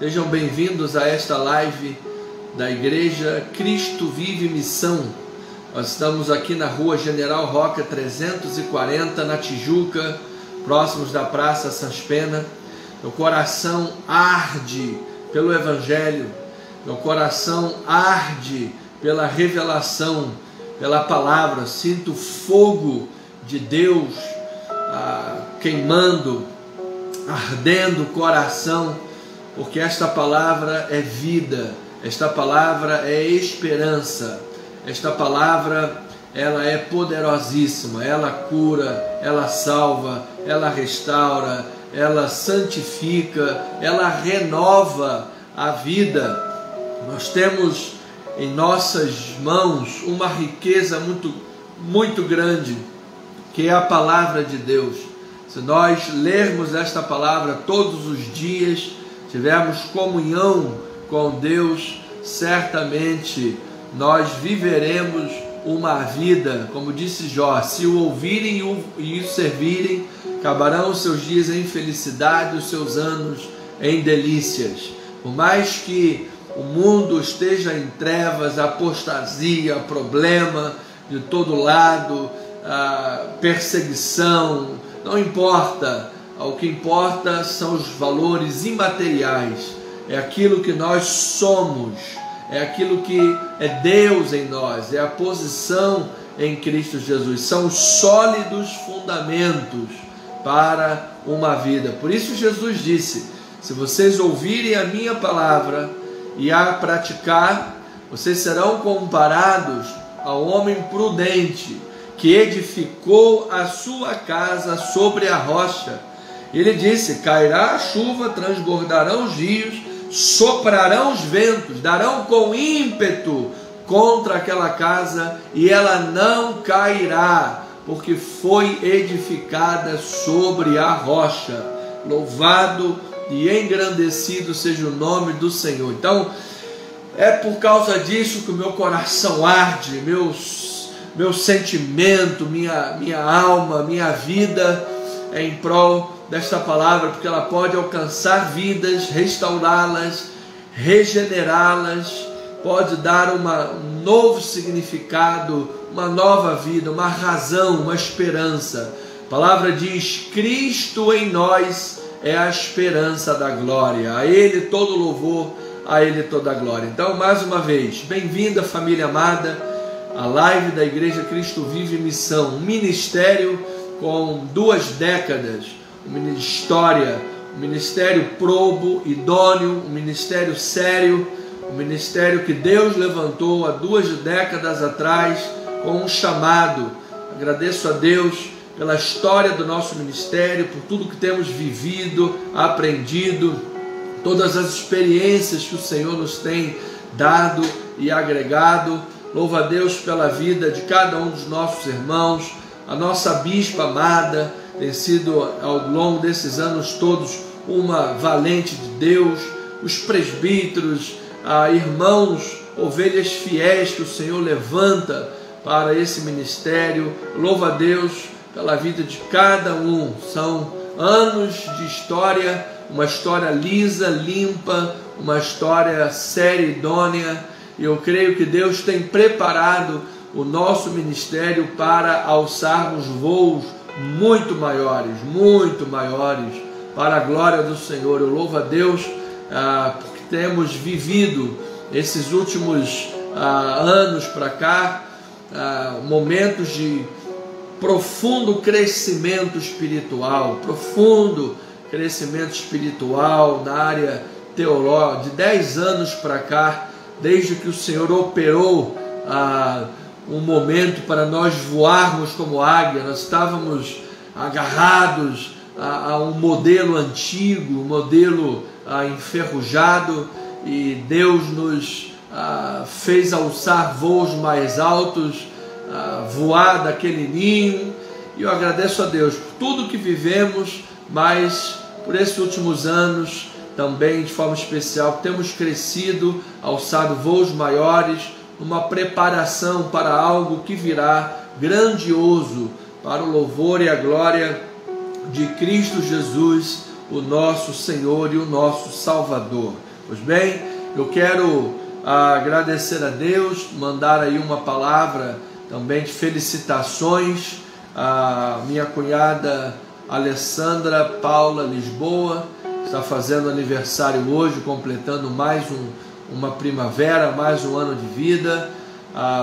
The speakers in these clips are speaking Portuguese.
Sejam bem-vindos a esta live da Igreja Cristo Vive Missão. Nós estamos aqui na rua General Roca 340, na Tijuca, próximos da Praça Sans Pena. Meu coração arde pelo Evangelho, meu coração arde pela revelação, pela palavra. Sinto o fogo de Deus queimando, ardendo o coração, porque esta palavra é vida, esta palavra é esperança, esta palavra ela é poderosíssima, ela cura, ela salva, ela restaura, ela santifica, ela renova a vida. Nós temos em nossas mãos uma riqueza muito grande, que é a palavra de Deus. Se nós lermos esta palavra todos os dias, tivermos comunhão com Deus, certamente nós viveremos uma vida, como disse Jó: se o ouvirem e o servirem, acabarão os seus dias em felicidade, os seus anos em delícias. Por mais que o mundo esteja em trevas, apostasia, problema de todo lado, perseguição, não importa. O que importa são os valores imateriais, é aquilo que nós somos, é aquilo que é Deus em nós, é a posição em Cristo Jesus, são os sólidos fundamentos para uma vida. Por isso Jesus disse: se vocês ouvirem a minha palavra e a praticar, vocês serão comparados ao homem prudente que edificou a sua casa sobre a rocha. Ele disse: cairá a chuva, transbordarão os rios, soprarão os ventos, darão com ímpeto contra aquela casa, e ela não cairá, porque foi edificada sobre a rocha. Louvado e engrandecido seja o nome do Senhor. Então, é por causa disso que o meu coração arde, meu sentimento, minha alma, minha vida é em prol desta palavra, porque ela pode alcançar vidas, restaurá-las, regenerá-las, pode dar um novo significado, uma nova vida, uma razão, uma esperança. A palavra diz: Cristo em nós é a esperança da glória. A Ele todo louvor, a Ele toda a glória. Então, mais uma vez, bem-vinda, família amada, à live da Igreja Cristo Vive Missão, um ministério com 2 décadas, uma história, um ministério probo, idôneo, um ministério sério, um ministério que Deus levantou há 2 décadas atrás com um chamado. Agradeço a Deus pela história do nosso ministério, por tudo que temos vivido, aprendido, todas as experiências que o Senhor nos tem dado e agregado. Louvo a Deus pela vida de cada um dos nossos irmãos. A nossa bispa amada tem sido, ao longo desses anos todos, uma valente de Deus. Os presbíteros, irmãos, ovelhas fiéis que o Senhor levanta para esse ministério. Louvo a Deus pela vida de cada um. São anos de história, uma história lisa, limpa, uma história séria, idônea. E eu creio que Deus tem preparado o nosso ministério para alçarmos voos muito maiores, para a glória do Senhor. Eu louvo a Deus porque temos vivido esses últimos anos para cá momentos de profundo crescimento espiritual, na área teológica. De 10 anos para cá, desde que o Senhor operou um momento para nós voarmos como águia, nós estávamos agarrados a um modelo antigo, um modelo enferrujado, e Deus nos fez alçar voos mais altos, voar daquele ninho. E eu agradeço a Deus por tudo que vivemos, mas por esses últimos anos também, de forma especial, temos crescido, alçado voos maiores, uma preparação para algo que virá grandioso, para o louvor e a glória de Cristo Jesus, o nosso Senhor e o nosso Salvador. Pois bem, eu quero agradecer a Deus, mandar aí uma palavra também de felicitações à minha cunhada Alessandra Paula Lisboa, está fazendo aniversário hoje, completando mais uma primavera, mais um ano de vida.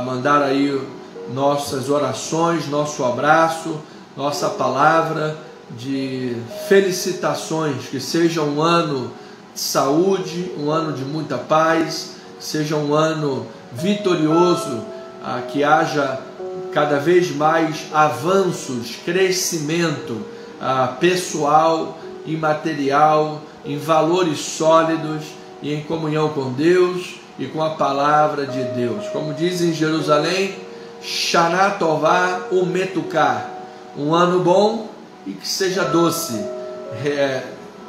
Mandar aí nossas orações, nosso abraço, nossa palavra de felicitações, que seja um ano de saúde, um ano de muita paz, que seja um ano vitorioso, que haja cada vez mais avanços, crescimento pessoal e material, em valores sólidos e em comunhão com Deus e com a palavra de Deus. Como diz em Jerusalém, Shana Tová Umetuká, um ano bom e que seja doce,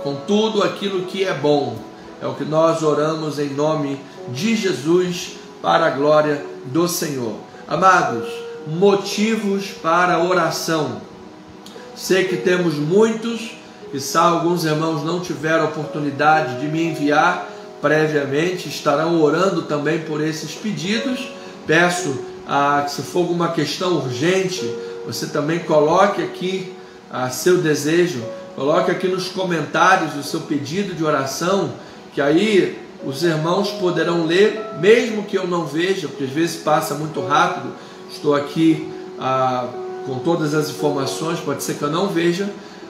com tudo aquilo que é bom. É o que nós oramos em nome de Jesus, para a glória do Senhor. Amados, motivos para oração. Sei que temos muitos, e alguns irmãos não tiveram oportunidade de me enviar previamente, estarão orando também por esses pedidos. Peço que, se for alguma questão urgente, você também coloque aqui seu desejo, coloque aqui nos comentários o seu pedido de oração, que aí os irmãos poderão ler, mesmo que eu não veja, porque às vezes passa muito rápido. Estou aqui com todas as informações, pode ser que eu não veja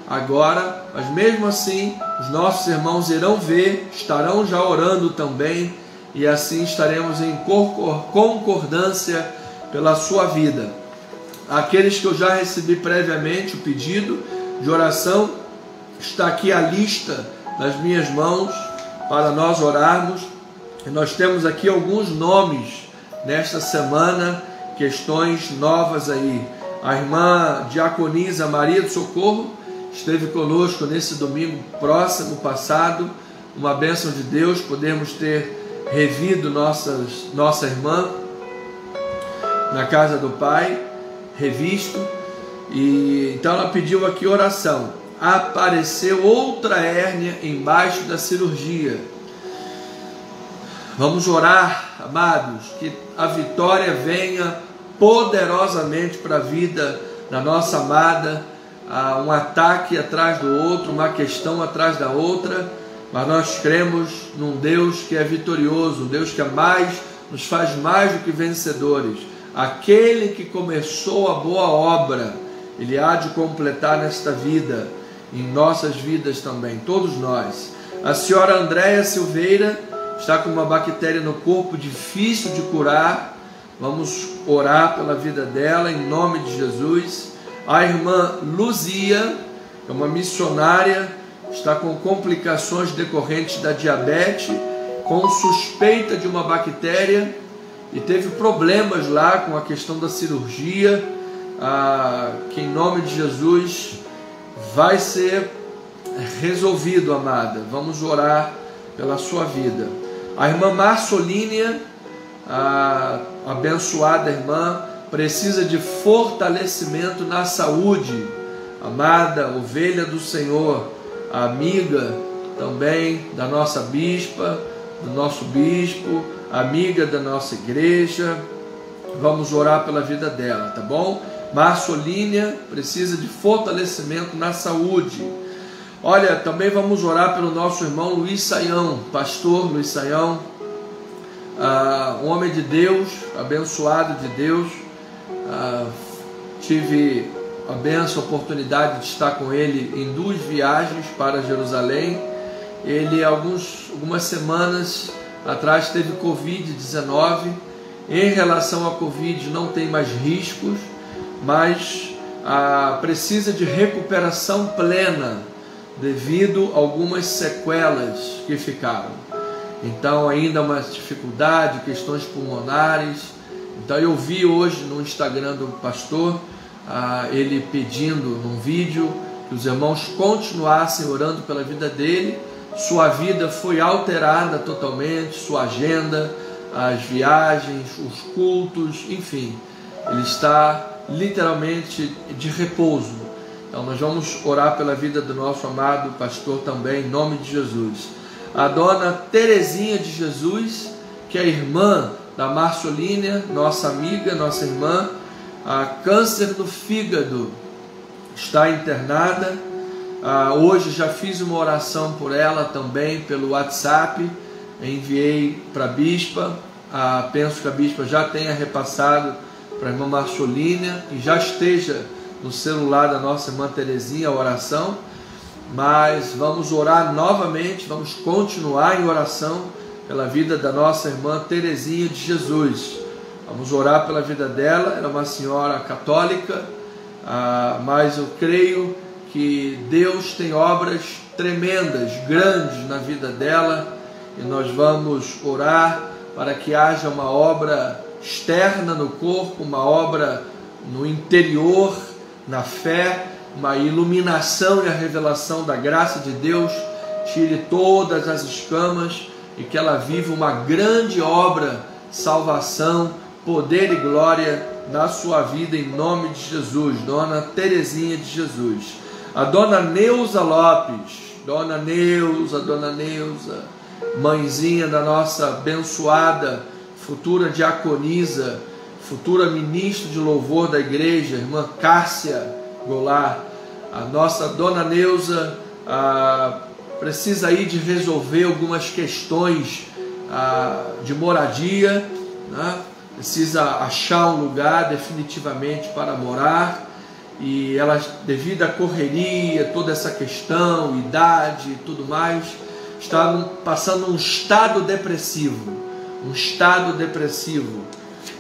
agora, mas mesmo assim os nossos irmãos irão ver, estarão já orando também, e assim estaremos em concordância pela sua vida. Aqueles que eu já recebi previamente o pedido de oração, está aqui a lista nas minhas mãos para nós orarmos. E nós temos aqui alguns nomes nesta semana, questões novas aí. A irmã Diaconisa Maria do Socorro esteve conosco nesse domingo próximo passado, uma bênção de Deus podermos ter revido nossa irmã na casa do Pai, revisto. E então ela pediu aqui oração. Apareceu outra hérnia embaixo da cirurgia. Vamos orar, amados, que a vitória venha poderosamente para a vida da nossa amada. Um ataque atrás do outro, uma questão atrás da outra, mas nós cremos num Deus que é vitorioso, um Deus que nos faz mais do que vencedores. Aquele que começou a boa obra, Ele há de completar nesta vida, em nossas vidas também, todos nós. A senhora Andréia Silveira está com uma bactéria no corpo difícil de curar. Vamos orar pela vida dela em nome de Jesus. A irmã Luzia, é uma missionária, está com complicações decorrentes da diabetes, com suspeita de uma bactéria, e teve problemas lá com a questão da cirurgia, que em nome de Jesus vai ser resolvido, amada. Vamos orar pela sua vida. A irmã Marcolínia, a abençoada irmã, precisa de fortalecimento na saúde. Amada ovelha do Senhor, amiga também da nossa bispa, do nosso bispo, amiga da nossa igreja. Vamos orar pela vida dela, tá bom? Marcolínia precisa de fortalecimento na saúde. Olha, também vamos orar pelo nosso irmão Luiz Saião, pastor Luiz Saião, um homem de Deus, abençoado de Deus. Tive a oportunidade de estar com ele em 2 viagens para Jerusalém. Ele, algumas semanas atrás, teve Covid-19. Em relação à Covid, não tem mais riscos, mas precisa de recuperação plena devido a algumas sequelas que ficaram. Então, ainda uma dificuldade, questões pulmonares. Então, eu vi hoje no Instagram do pastor, ele pedindo num vídeo que os irmãos continuassem orando pela vida dele. Sua vida foi alterada totalmente, sua agenda, as viagens, os cultos, enfim, ele está literalmente de repouso. Então nós vamos orar pela vida do nosso amado pastor também, em nome de Jesus. a dona Terezinha de Jesus, que é irmã da Marcolínia, nossa amiga, nossa irmã, a câncer no fígado, está internada. Hoje já fiz uma oração por ela também pelo WhatsApp, enviei para a bispa, penso que a bispa já tenha repassado para a irmã Marcolínia e já esteja no celular da nossa irmã Terezinha a oração, mas vamos orar novamente, vamos continuar em oração pela vida da nossa irmã Terezinha de Jesus. Vamos orar pela vida dela. Ela é uma senhora católica, mas eu creio que Deus tem obras tremendas, grandes na vida dela, e nós vamos orar para que haja uma obra externa no corpo, uma obra no interior, na fé, uma iluminação e a revelação da graça de Deus, tire todas as escamas e que ela viva uma grande obra, salvação, poder e glória na sua vida, em nome de Jesus. Dona Terezinha de Jesus. A dona Neuza Lopes, dona Neuza, mãezinha da nossa abençoada futura diaconisa, futura ministra de louvor da igreja, irmã Cássia Goulart. A nossa dona Neuza precisa aí de resolver algumas questões de moradia, né? Precisa achar um lugar definitivamente para morar, e ela, devido à correria, toda essa questão, idade e tudo mais, está passando um estado depressivo,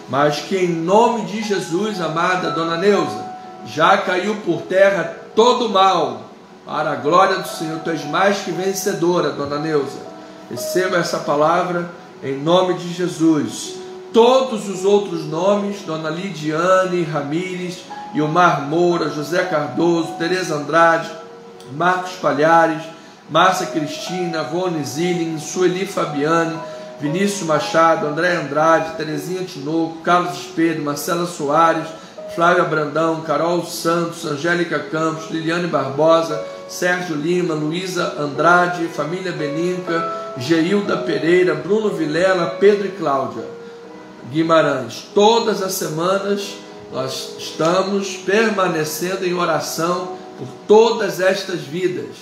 mas que em nome de Jesus, amada dona Neuza, já caiu por terra todo mal, para a glória do Senhor. Tu és mais que vencedora, dona Neuza. Receba essa palavra em nome de Jesus. Todos os outros nomes, dona Lidiane Ramires, Ilmar Moura, José Cardoso, Tereza Andrade, Marcos Palhares, Márcia Cristina, Rony Zilling, Sueli Fabiane, Vinícius Machado, André Andrade, Terezinha Tinoco, Carlos Espelho, Marcela Soares, Flávia Brandão, Carol Santos, Angélica Campos, Liliane Barbosa, Sérgio Lima, Luísa Andrade, família Beninca, Geilda Pereira, Bruno Vilela, Pedro e Cláudia Guimarães. Todas as semanas nós estamos permanecendo em oração por todas estas vidas.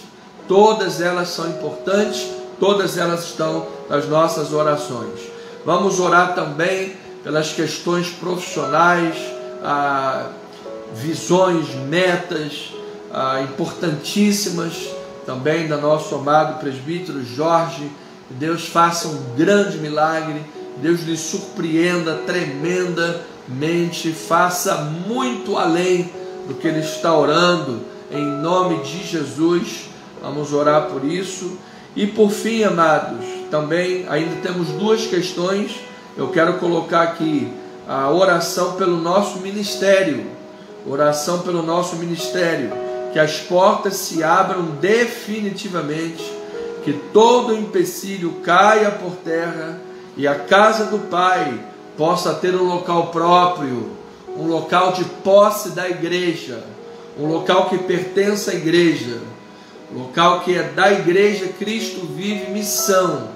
Todas elas são importantes, todas elas estão nas nossas orações. Vamos orar também pelas questões profissionais, visões, metas importantíssimas também da nosso amado presbítero Jorge. Que Deus faça um grande milagre, Deus lhe surpreenda tremendamente, faça muito além do que ele está orando, em nome de Jesus. Vamos orar por isso. E por fim, amados, também ainda temos duas questões. Eu quero colocar aqui a oração pelo nosso ministério, que as portas se abram definitivamente, que todo empecilho caia por terra e a casa do Pai possa ter um local próprio, um local de posse da igreja, um local que pertence à igreja, um local que é da igreja Cristo Vive Missão,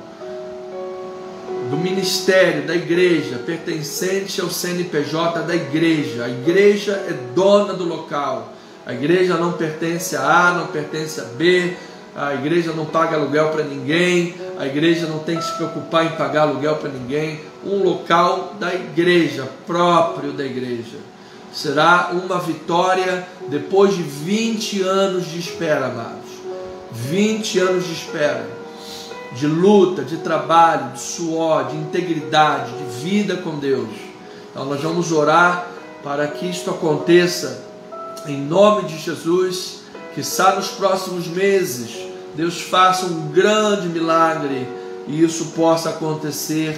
do ministério da igreja, pertencente ao CNPJ da igreja. A igreja é dona do local, a igreja não pertence a A, não pertence a B, a igreja não paga aluguel para ninguém, a igreja não tem que se preocupar em pagar aluguel para ninguém. Um local da igreja, próprio da igreja. Será uma vitória depois de 20 anos de espera, amados. 20 anos de espera, de luta, de trabalho, de suor, de integridade, de vida com Deus. Então nós vamos orar para que isto aconteça em nome de Jesus, que nos próximos meses Deus faça um grande milagre e isso possa acontecer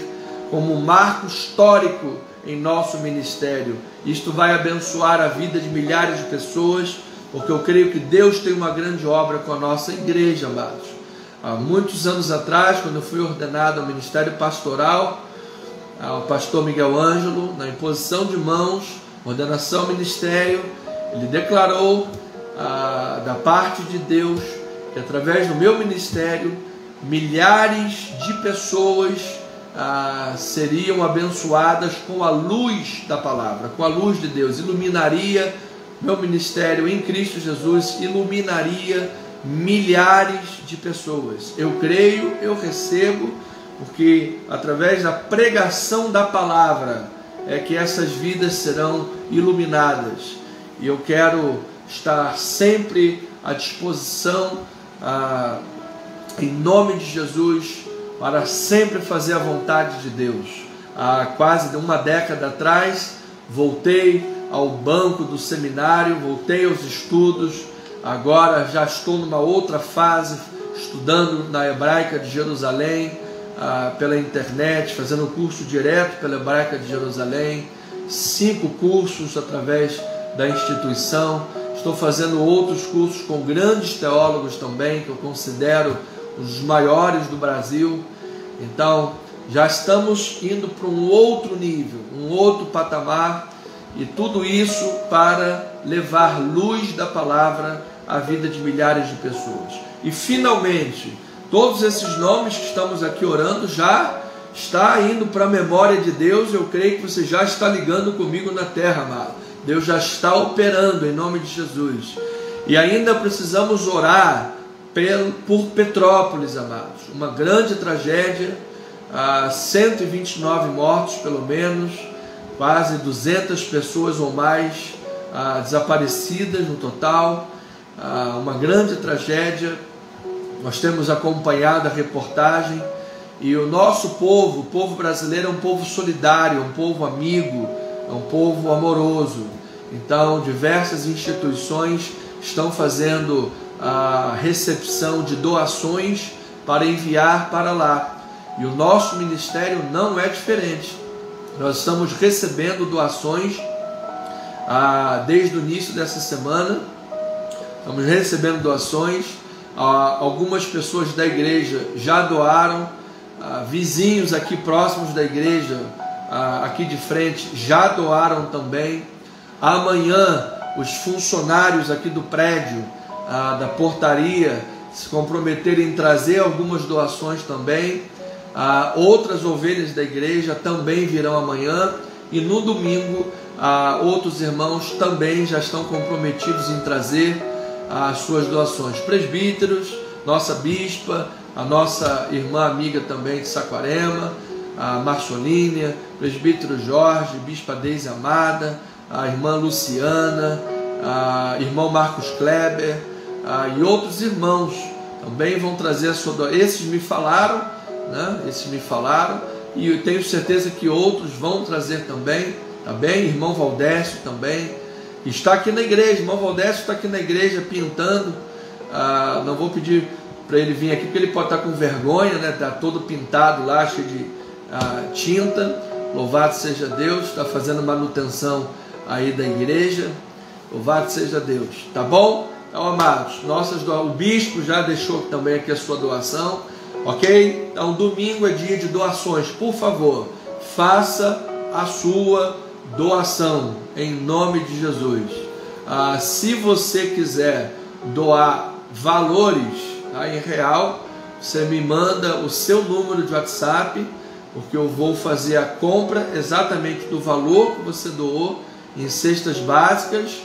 como um marco histórico em nosso ministério. Isto vai abençoar a vida de milhares de pessoas, porque eu creio que Deus tem uma grande obra com a nossa igreja, amados. Há muitos anos atrás, quando eu fui ordenado ao ministério pastoral, ao pastor Miguel Ângelo, na imposição de mãos, ordenação ao ministério, ele declarou da parte de Deus que através do meu ministério milhares de pessoas seriam abençoadas com a luz da palavra, com a luz de Deus. Iluminaria meu ministério em Cristo Jesus, iluminaria milhares de pessoas. Eu creio, eu recebo, porque através da pregação da palavra é que essas vidas serão iluminadas. E eu quero estar sempre à disposição, em nome de Jesus, para sempre fazer a vontade de Deus. Há quase uma década atrás, voltei ao banco do seminário, voltei aos estudos. Agora já estou numa outra fase, estudando na Hebraica de Jerusalém, pela internet, fazendo curso direto pela Hebraica de Jerusalém, 5 cursos através da instituição. Estou fazendo outros cursos com grandes teólogos também, que eu considero os maiores do Brasil. Então, já estamos indo para um outro nível, um outro patamar, e tudo isso para levar luz da palavra à vida de milhares de pessoas. E finalmente, todos esses nomes que estamos aqui orando já está indo para a memória de Deus. Eu creio que você já está ligando comigo na terra, amado. Deus já está operando em nome de Jesus. E ainda precisamos orar por Petrópolis, amados. Uma grande tragédia, 129 mortos pelo menos, quase 200 pessoas ou mais desaparecidas no total. Uma grande tragédia. Nós temos acompanhado a reportagem, e o nosso povo, o povo brasileiro, é um povo solidário, um povo amigo, é um povo amoroso. Então, diversas instituições estão fazendo a recepção de doações para enviar para lá. E o nosso ministério não é diferente. Nós estamos recebendo doações desde o início dessa semana. Estamos recebendo doações. Algumas pessoas da igreja já doaram, vizinhos aqui próximos da igreja, aqui de frente, já doaram também. Amanhã, os funcionários aqui do prédio, da portaria, se comprometerem em trazer algumas doações também. Outras ovelhas da igreja também virão amanhã, e no domingo outros irmãos também já estão comprometidos em trazer as suas doações. Presbíteros, nossa bispa, a nossa irmã amiga também de Saquarema, a Marcelínia, presbítero Jorge, bispa Deise Amada, a irmã Luciana, irmão Marcos Kleber, e outros irmãos também vão trazer a sua doação. Esses me falaram, né? Esses me falaram, e eu tenho certeza que outros vão trazer também, tá bem? Irmão Valdécio também está aqui na igreja. Irmão Valdécio está aqui na igreja pintando. Não vou pedir para ele vir aqui, porque ele pode estar com vergonha, né? Está todo pintado lá, cheio de tinta. Louvado seja Deus, está fazendo manutenção aí da igreja. Louvado seja Deus, tá bom? Então, amados, o bispo já deixou também aqui a sua doação, ok? Então, domingo é dia de doações. Por favor, faça a sua doação em nome de Jesus. Se você quiser doar valores em real, você me manda o seu número de WhatsApp, porque eu vou fazer a compra exatamente do valor que você doou em cestas básicas.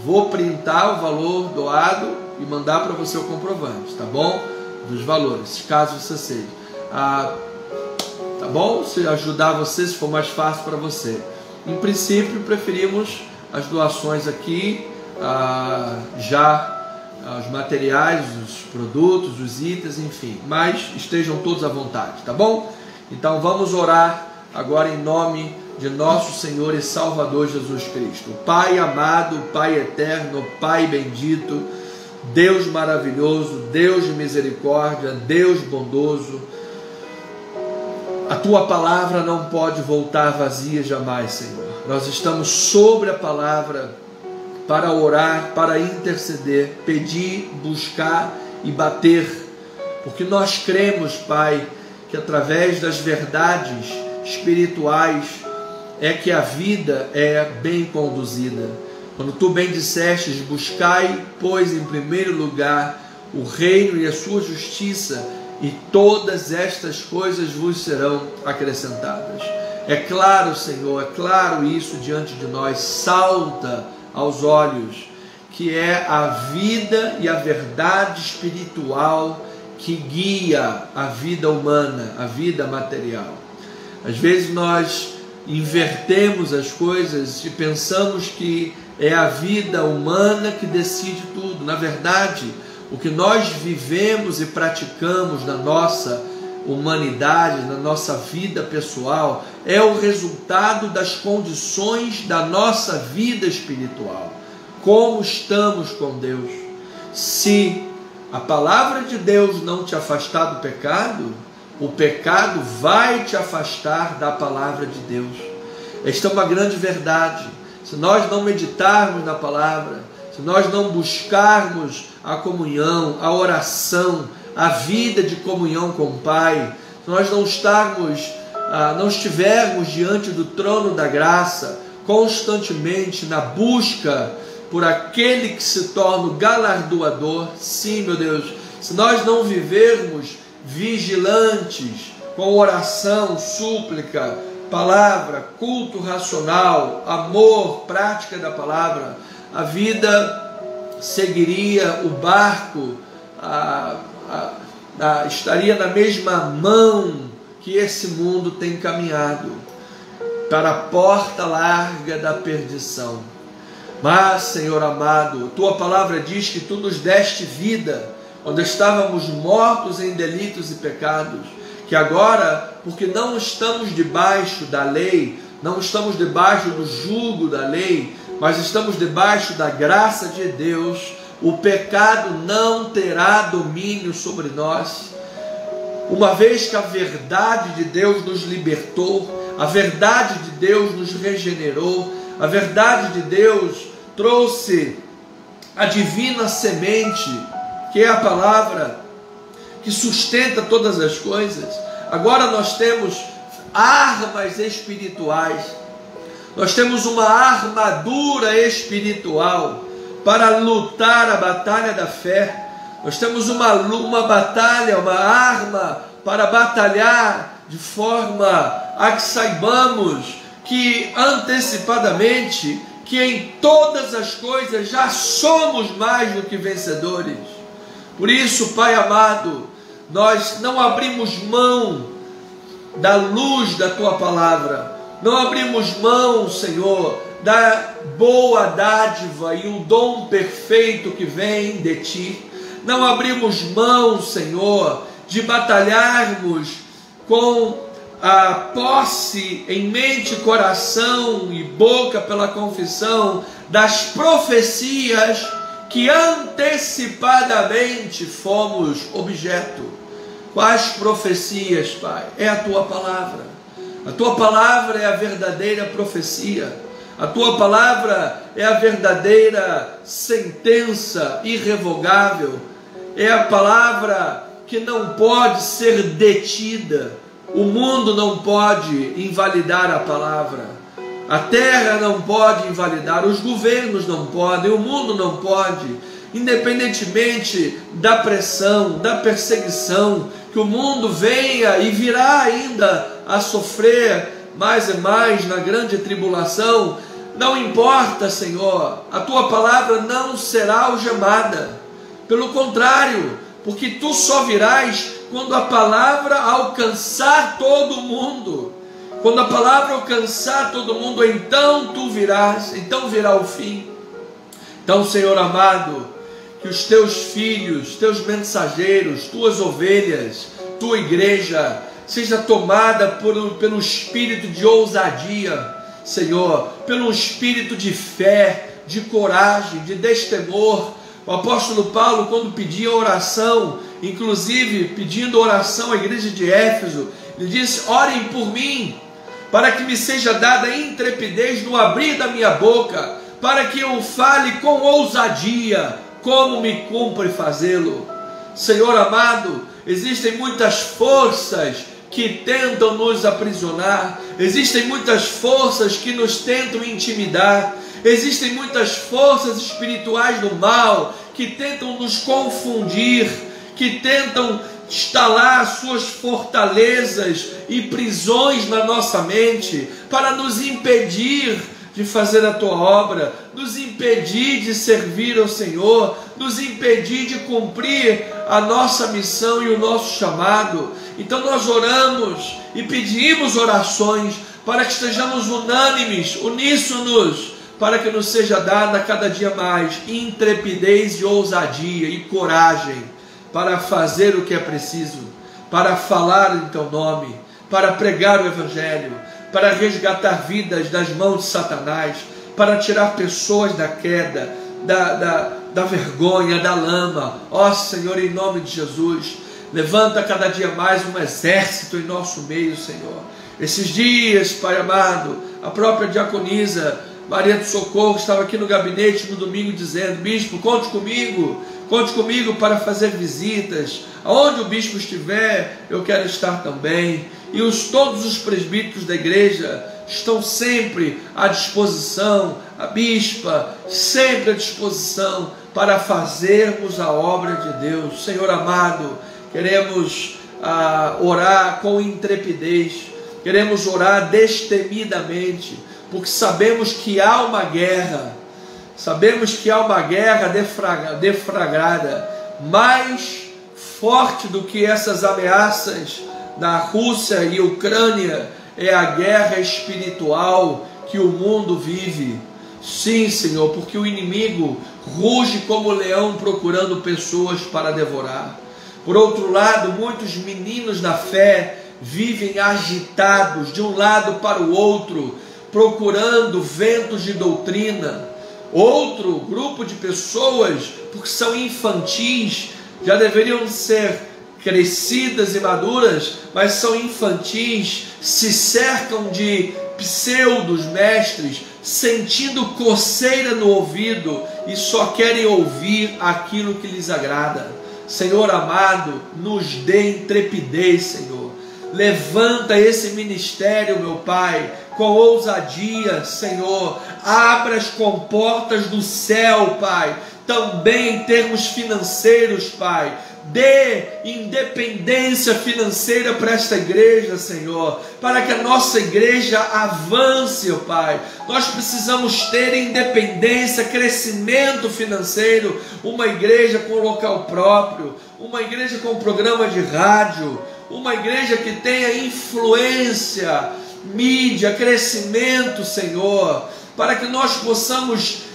Vou printar o valor doado e mandar para você o comprovante, tá bom? Dos valores, caso você seja. Tá bom? Se ajudar você, se for mais fácil para você. Em princípio, preferimos as doações aqui, os materiais, os produtos, os itens, enfim. Mas estejam todos à vontade, tá bom? Então vamos orar agora em nome de nosso Senhor e Salvador Jesus Cristo. Pai amado, Pai eterno, Pai bendito, Deus maravilhoso, Deus de misericórdia, Deus bondoso, a Tua palavra não pode voltar vazia jamais, Senhor. Nós estamos sobre a palavra para orar, para interceder, pedir, buscar e bater, porque nós cremos, Pai, que através das verdades espirituais é que a vida é bem conduzida. Quando Tu bem dissestes: buscai, pois, em primeiro lugar o reino e a sua justiça, e todas estas coisas vos serão acrescentadas. É claro, Senhor, é claro isso diante de nós, salta aos olhos, que é a vida e a verdade espiritual que guia a vida humana, a vida material. Às vezes nós invertemos as coisas e pensamos que é a vida humana que decide tudo. Na verdade, o que nós vivemos e praticamos na nossa humanidade, na nossa vida pessoal, é o resultado das condições da nossa vida espiritual. Como estamos com Deus? Se a palavra de Deus não te afastar do pecado, o pecado vai te afastar da palavra de Deus. Esta é uma grande verdade. Se nós não meditarmos na palavra, se nós não buscarmos a comunhão, a oração, a vida de comunhão com o Pai, se nós não estivermos diante do trono da graça, constantemente na busca por aquele que se torna o galardoador, sim, meu Deus, se nós não vivermos vigilantes, com oração, súplica, palavra, culto racional, amor, prática da palavra, a vida seguiria o barco, estaria na mesma mão que esse mundo tem caminhado, para a porta larga da perdição. Mas, Senhor amado, Tua palavra diz que Tu nos deste vida, quando estávamos mortos em delitos e pecados, que agora, porque não estamos debaixo da lei, não estamos debaixo do jugo da lei, mas estamos debaixo da graça de Deus, o pecado não terá domínio sobre nós. Uma vez que a verdade de Deus nos libertou, a verdade de Deus nos regenerou, a verdade de Deus trouxe a divina semente, que é a palavra que sustenta todas as coisas. Agora nós temos armas espirituais, nós temos uma armadura espiritual para lutar a batalha da fé. Nós temos uma batalha, uma arma para batalhar de forma a que saibamos que antecipadamente, que em todas as coisas já somos mais do que vencedores. Por isso, Pai amado, nós não abrimos mão da luz da Tua palavra, não abrimos mão, Senhor, da boa dádiva e o dom perfeito que vem de Ti. Não abrimos mão, Senhor, de batalharmos com a posse em mente, coração e boca pela confissão das profecias que antecipadamente fomos objeto. Quais profecias, Pai? É a Tua palavra. A Tua palavra é a verdadeira profecia. A Tua palavra é a verdadeira sentença irrevogável. É a palavra que não pode ser detida. O mundo não pode invalidar a palavra. A terra não pode invalidar. Os governos não podem. O mundo não pode. Independentemente da pressão, da perseguição que o mundo venha e virá ainda a sofrer mais e mais na grande tribulação, não importa, Senhor, a Tua palavra não será algemada. Pelo contrário, porque Tu só virás quando a palavra alcançar todo mundo. Quando a palavra alcançar todo mundo, então Tu virás, então virá o fim. Então, Senhor amado, que os Teus filhos, Teus mensageiros, Tuas ovelhas, Tua igreja, seja tomada pelo espírito de ousadia, Senhor, pelo espírito de fé, de coragem, de destemor. O apóstolo Paulo, quando pedia oração, inclusive pedindo oração à igreja de Éfeso, ele disse: orem por mim, para que me seja dada intrepidez no abrir da minha boca, para que eu fale com ousadia, como me cumpre fazê-lo. Senhor amado, existem muitas forças que tentam nos aprisionar, existem muitas forças que nos tentam intimidar, existem muitas forças espirituais do mal que tentam nos confundir, que tentam instalar suas fortalezas e prisões na nossa mente para nos impedir de fazer a tua obra, nos impedir de servir ao Senhor, nos impedir de cumprir a nossa missão e o nosso chamado. Então nós oramos e pedimos orações para que estejamos unânimes, uníssonos, para que nos seja dada cada dia mais intrepidez e ousadia e coragem para fazer o que é preciso, para falar em teu nome, para pregar o Evangelho, para resgatar vidas das mãos de Satanás, para tirar pessoas da queda, da vergonha, da lama. Ó Senhor, em nome de Jesus, levanta cada dia mais um exército em nosso meio, Senhor. Esses dias, Pai amado, a própria diaconisa Maria do Socorro estava aqui no gabinete no domingo dizendo: bispo, conte comigo para fazer visitas, aonde o bispo estiver, eu quero estar também. E todos os presbíteros da igreja estão sempre à disposição, a bispa sempre à disposição para fazermos a obra de Deus. Senhor amado, queremos orar com intrepidez, queremos orar destemidamente, porque sabemos que há uma guerra, deflagrada, mais forte do que essas ameaças da Rússia e Ucrânia, é a guerra espiritual que o mundo vive. Sim, Senhor, porque o inimigo ruge como leão procurando pessoas para devorar. Por outro lado, muitos meninos da fé vivem agitados de um lado para o outro, procurando ventos de doutrina. Outro grupo de pessoas, porque são infantis, já deveriam ser crescidas e maduras, mas são infantis, se cercam de pseudos mestres, sentindo coceira no ouvido e só querem ouvir aquilo que lhes agrada. Senhor amado, nos dê intrepidez, Senhor. Levanta esse ministério, meu Pai, com ousadia, Senhor. Abra as comportas do céu, Pai, também em termos financeiros, Pai. Dê independência financeira para esta igreja, Senhor, para que a nossa igreja avance, ó Pai. Nós precisamos ter independência, crescimento financeiro, uma igreja com local próprio, uma igreja com programa de rádio, uma igreja que tenha influência, mídia, crescimento, Senhor, para que nós possamos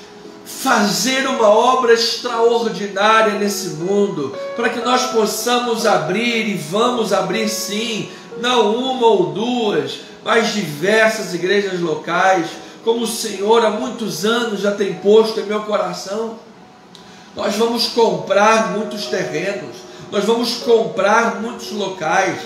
fazer uma obra extraordinária nesse mundo, para que nós possamos abrir, e vamos abrir sim, não uma ou duas, mas diversas igrejas locais, como o Senhor há muitos anos já tem posto em meu coração. Nós vamos comprar muitos terrenos, nós vamos comprar muitos locais,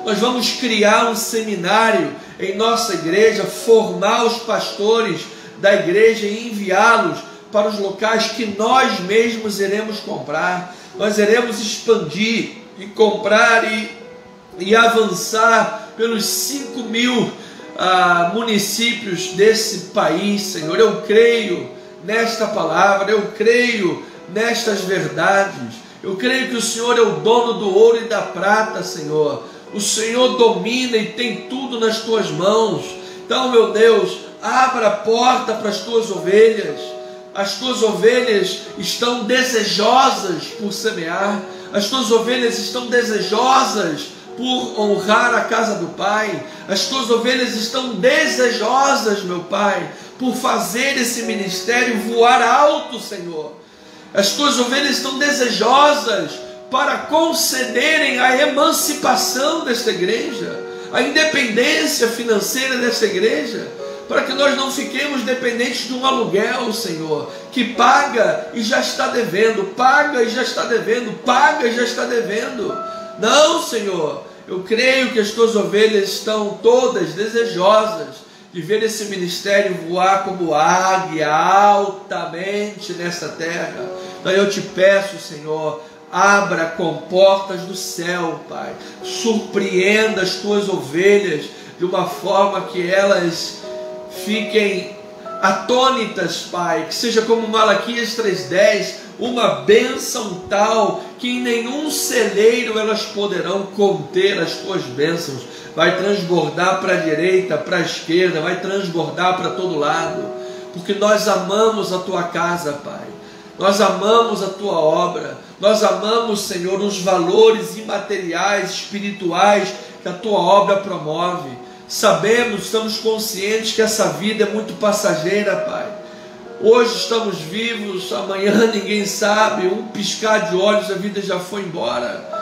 nós vamos criar um seminário em nossa igreja, formar os pastores da igreja e enviá-los para os locais que nós mesmos iremos comprar. Nós iremos expandir e comprar e avançar pelos 5.000 municípios desse país, Senhor. Eu creio nesta palavra, eu creio nestas verdades, eu creio que o Senhor é o dono do ouro e da prata, Senhor. O Senhor domina e tem tudo nas tuas mãos. Então, meu Deus, abra a porta para as tuas ovelhas. As tuas ovelhas estão desejosas por semear. As tuas ovelhas estão desejosas por honrar a casa do Pai. As tuas ovelhas estão desejosas, meu Pai, por fazer esse ministério voar alto, Senhor. As tuas ovelhas estão desejosas para concederem a emancipação desta igreja, a independência financeira desta igreja, para que nós não fiquemos dependentes de um aluguel, Senhor, que paga e já está devendo, paga e já está devendo, paga e já está devendo. Não, Senhor, eu creio que as tuas ovelhas estão todas desejosas de ver esse ministério voar como águia altamente nessa terra. Então eu te peço, Senhor, abra comportas do céu, Pai, surpreenda as tuas ovelhas de uma forma que elas fiquem atônitas, Pai, que seja como Malaquias 3:10, uma bênção tal que em nenhum celeiro elas poderão conter as tuas bênçãos. Vai transbordar para a direita, para a esquerda, vai transbordar para todo lado, porque nós amamos a tua casa, Pai. Nós amamos a tua obra, nós amamos, Senhor, os valores imateriais, espirituais que a tua obra promove. Sabemos, estamos conscientes que essa vida é muito passageira, Pai. Hoje estamos vivos, amanhã ninguém sabe, um piscar de olhos a vida já foi embora.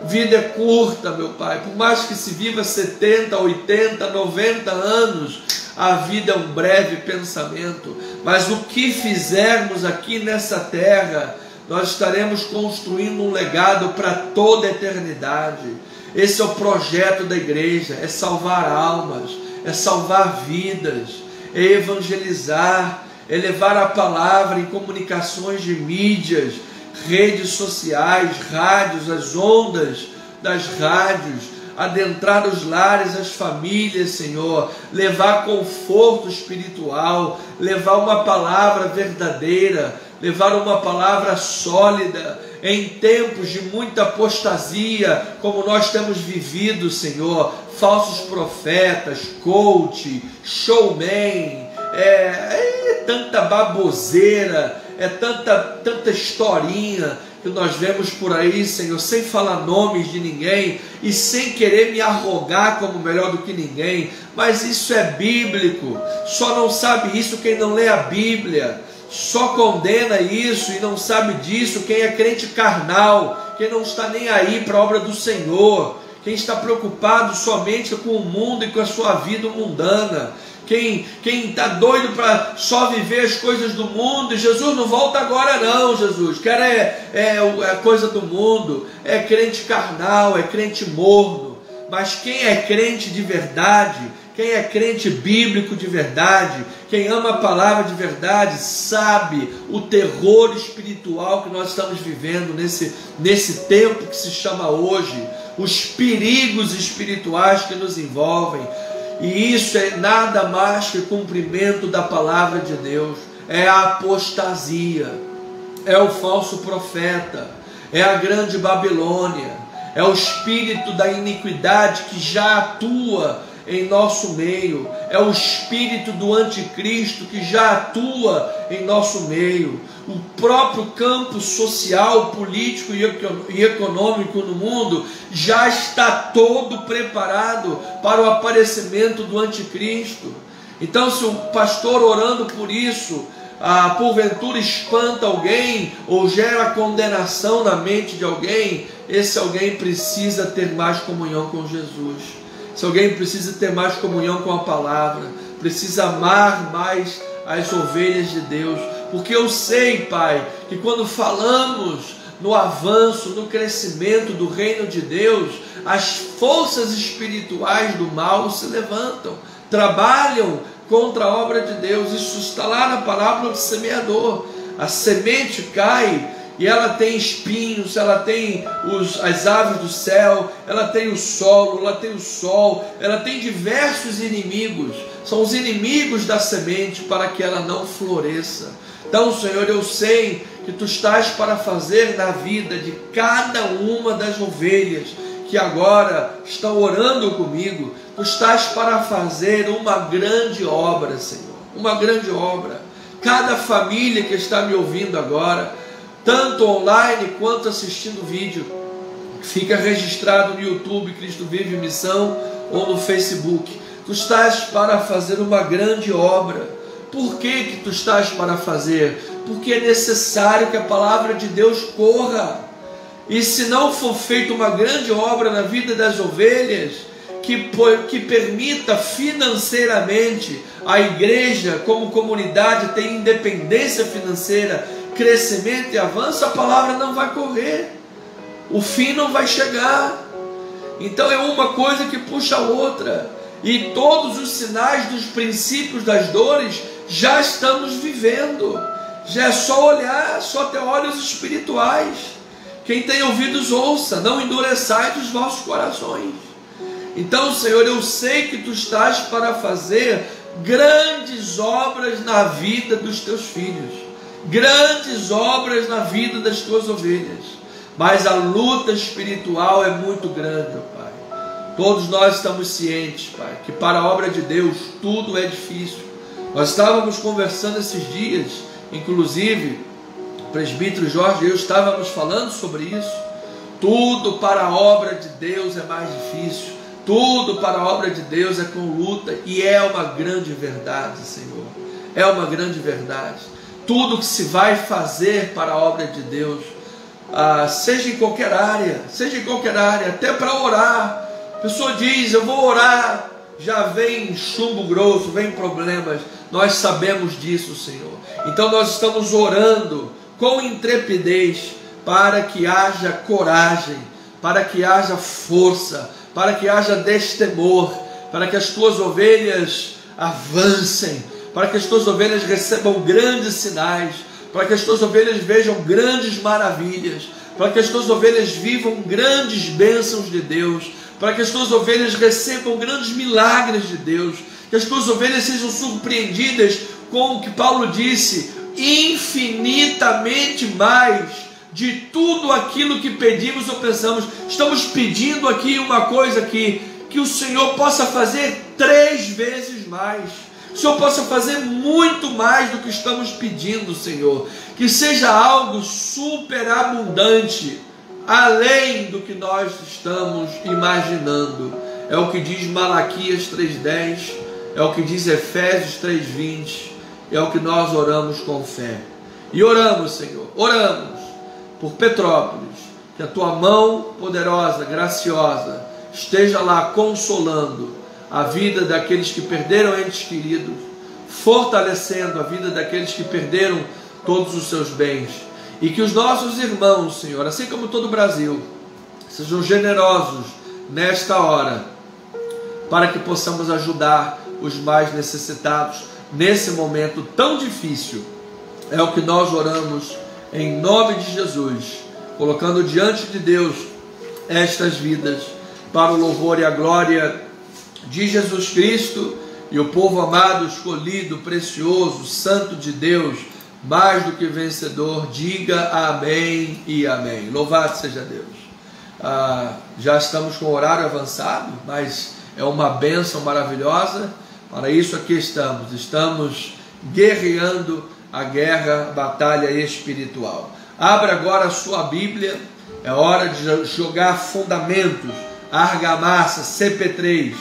Vida é curta, meu Pai, por mais que se viva 70, 80, 90 anos, a vida é um breve pensamento, mas o que fizermos aqui nessa terra, nós estaremos construindo um legado para toda a eternidade. Esse é o projeto da igreja, é salvar almas, é salvar vidas, é evangelizar, é levar a palavra em comunicações de mídias, redes sociais, rádios, as ondas das rádios, adentrar os lares, as famílias, Senhor, levar conforto espiritual, levar uma palavra verdadeira, levar uma palavra sólida, em tempos de muita apostasia, como nós temos vivido, Senhor, falsos profetas, coach, showman, tanta baboseira, tanta historinha que nós vemos por aí, Senhor, sem falar nomes de ninguém e sem querer me arrogar como melhor do que ninguém, mas isso é bíblico. Só não sabe isso quem não lê a Bíblia, só condena isso e não sabe disso quem é crente carnal, quem não está nem aí para a obra do Senhor, quem está preocupado somente com o mundo e com a sua vida mundana, quem está doido para só viver as coisas do mundo. E Jesus não volta agora não, Jesus, quer é coisa do mundo, é crente carnal, é crente morno. Mas quem é crente de verdade, quem é crente bíblico de verdade, quem ama a palavra de verdade, sabe o terror espiritual que nós estamos vivendo nesse tempo que se chama hoje, os perigos espirituais que nos envolvem. E isso é nada mais que cumprimento da palavra de Deus. É a apostasia, é o falso profeta, é a grande Babilônia, é o espírito da iniquidade que já atua em nosso meio, é o espírito do anticristo que já atua em nosso meio. O próprio campo social, político e econômico no mundo já está todo preparado para o aparecimento do anticristo. Então, se o pastor orando por isso, porventura espanta alguém ou gera condenação na mente de alguém, esse alguém precisa ter mais comunhão com Jesus. Se alguém precisa ter mais comunhão com a palavra, precisa amar mais as ovelhas de Deus, porque eu sei, Pai, que quando falamos no avanço, no crescimento do reino de Deus, as forças espirituais do mal se levantam, trabalham contra a obra de Deus. Isso está lá na parábola do semeador. A semente cai e ela tem espinhos, ela tem as aves do céu, ela tem o solo, ela tem o sol, ela tem diversos inimigos. São os inimigos da semente para que ela não floresça. Então, Senhor, eu sei que Tu estás para fazer na vida de cada uma das ovelhas que agora estão orando comigo. Tu estás para fazer uma grande obra, Senhor, uma grande obra. Cada família que está me ouvindo agora, tanto online quanto assistindo vídeo, fica registrado no YouTube Cristo Vive Missão ou no Facebook. Tu estás para fazer uma grande obra. Por que tu estás para fazer? Porque é necessário que a palavra de Deus corra. E se não for feita uma grande obra na vida das ovelhas, que permita financeiramente a igreja como comunidade ter independência financeira, crescimento e avanço, a palavra não vai correr, o fim não vai chegar. Então é uma coisa que puxa a outra, e todos os sinais dos princípios das dores já estamos vivendo. Já é só olhar, só ter olhos espirituais. Quem tem ouvidos ouça, não endureçais os vossos corações. Então, Senhor, eu sei que Tu estás para fazer grandes obras na vida dos Teus filhos. grandes obras na vida das tuas ovelhas, mas a luta espiritual é muito grande, ó Pai. Todos nós estamos cientes, Pai, que para a obra de Deus tudo é difícil. Nós estávamos conversando esses dias, inclusive o presbítero Jorge e eu estávamos falando sobre isso. Tudo para a obra de Deus é mais difícil, tudo para a obra de Deus é com luta, e é uma grande verdade, Senhor, é uma grande verdade. Tudo que se vai fazer para a obra de Deus, seja em qualquer área, até para orar. A pessoa diz, eu vou orar, já vem chumbo grosso, vem problemas. Nós sabemos disso, Senhor. Então nós estamos orando com intrepidez para que haja coragem, para que haja força, para que haja destemor, para que as tuas ovelhas avancem, para que as tuas ovelhas recebam grandes sinais, para que as tuas ovelhas vejam grandes maravilhas, para que as tuas ovelhas vivam grandes bênçãos de Deus, para que as tuas ovelhas recebam grandes milagres de Deus, que as tuas ovelhas sejam surpreendidas com o que Paulo disse, infinitamente mais de tudo aquilo que pedimos ou pensamos. Estamos pedindo aqui uma coisa que o Senhor possa fazer 3 vezes mais, o Senhor possa fazer muito mais do que estamos pedindo, Senhor, que seja algo superabundante, além do que nós estamos imaginando. É o que diz Malaquias 3:10, é o que diz Efésios 3:20, é o que nós oramos com fé. E oramos, Senhor, oramos por Petrópolis, que a tua mão poderosa, graciosa, esteja lá consolando a vida daqueles que perderam entes queridos, fortalecendo a vida daqueles que perderam todos os seus bens, e que os nossos irmãos, Senhor, assim como todo o Brasil, sejam generosos nesta hora, para que possamos ajudar os mais necessitados nesse momento tão difícil. É o que nós oramos em nome de Jesus, colocando diante de Deus estas vidas, para o louvor e a glória de Jesus Cristo e o povo amado, escolhido, precioso, santo de Deus, mais do que vencedor, diga amém e amém. Louvado seja Deus. Já estamos com o horário avançado, mas é uma bênção maravilhosa. Para isso aqui estamos guerreando a guerra, a batalha espiritual. Abra agora a sua Bíblia, é hora de jogar fundamentos, argamassa, CP3.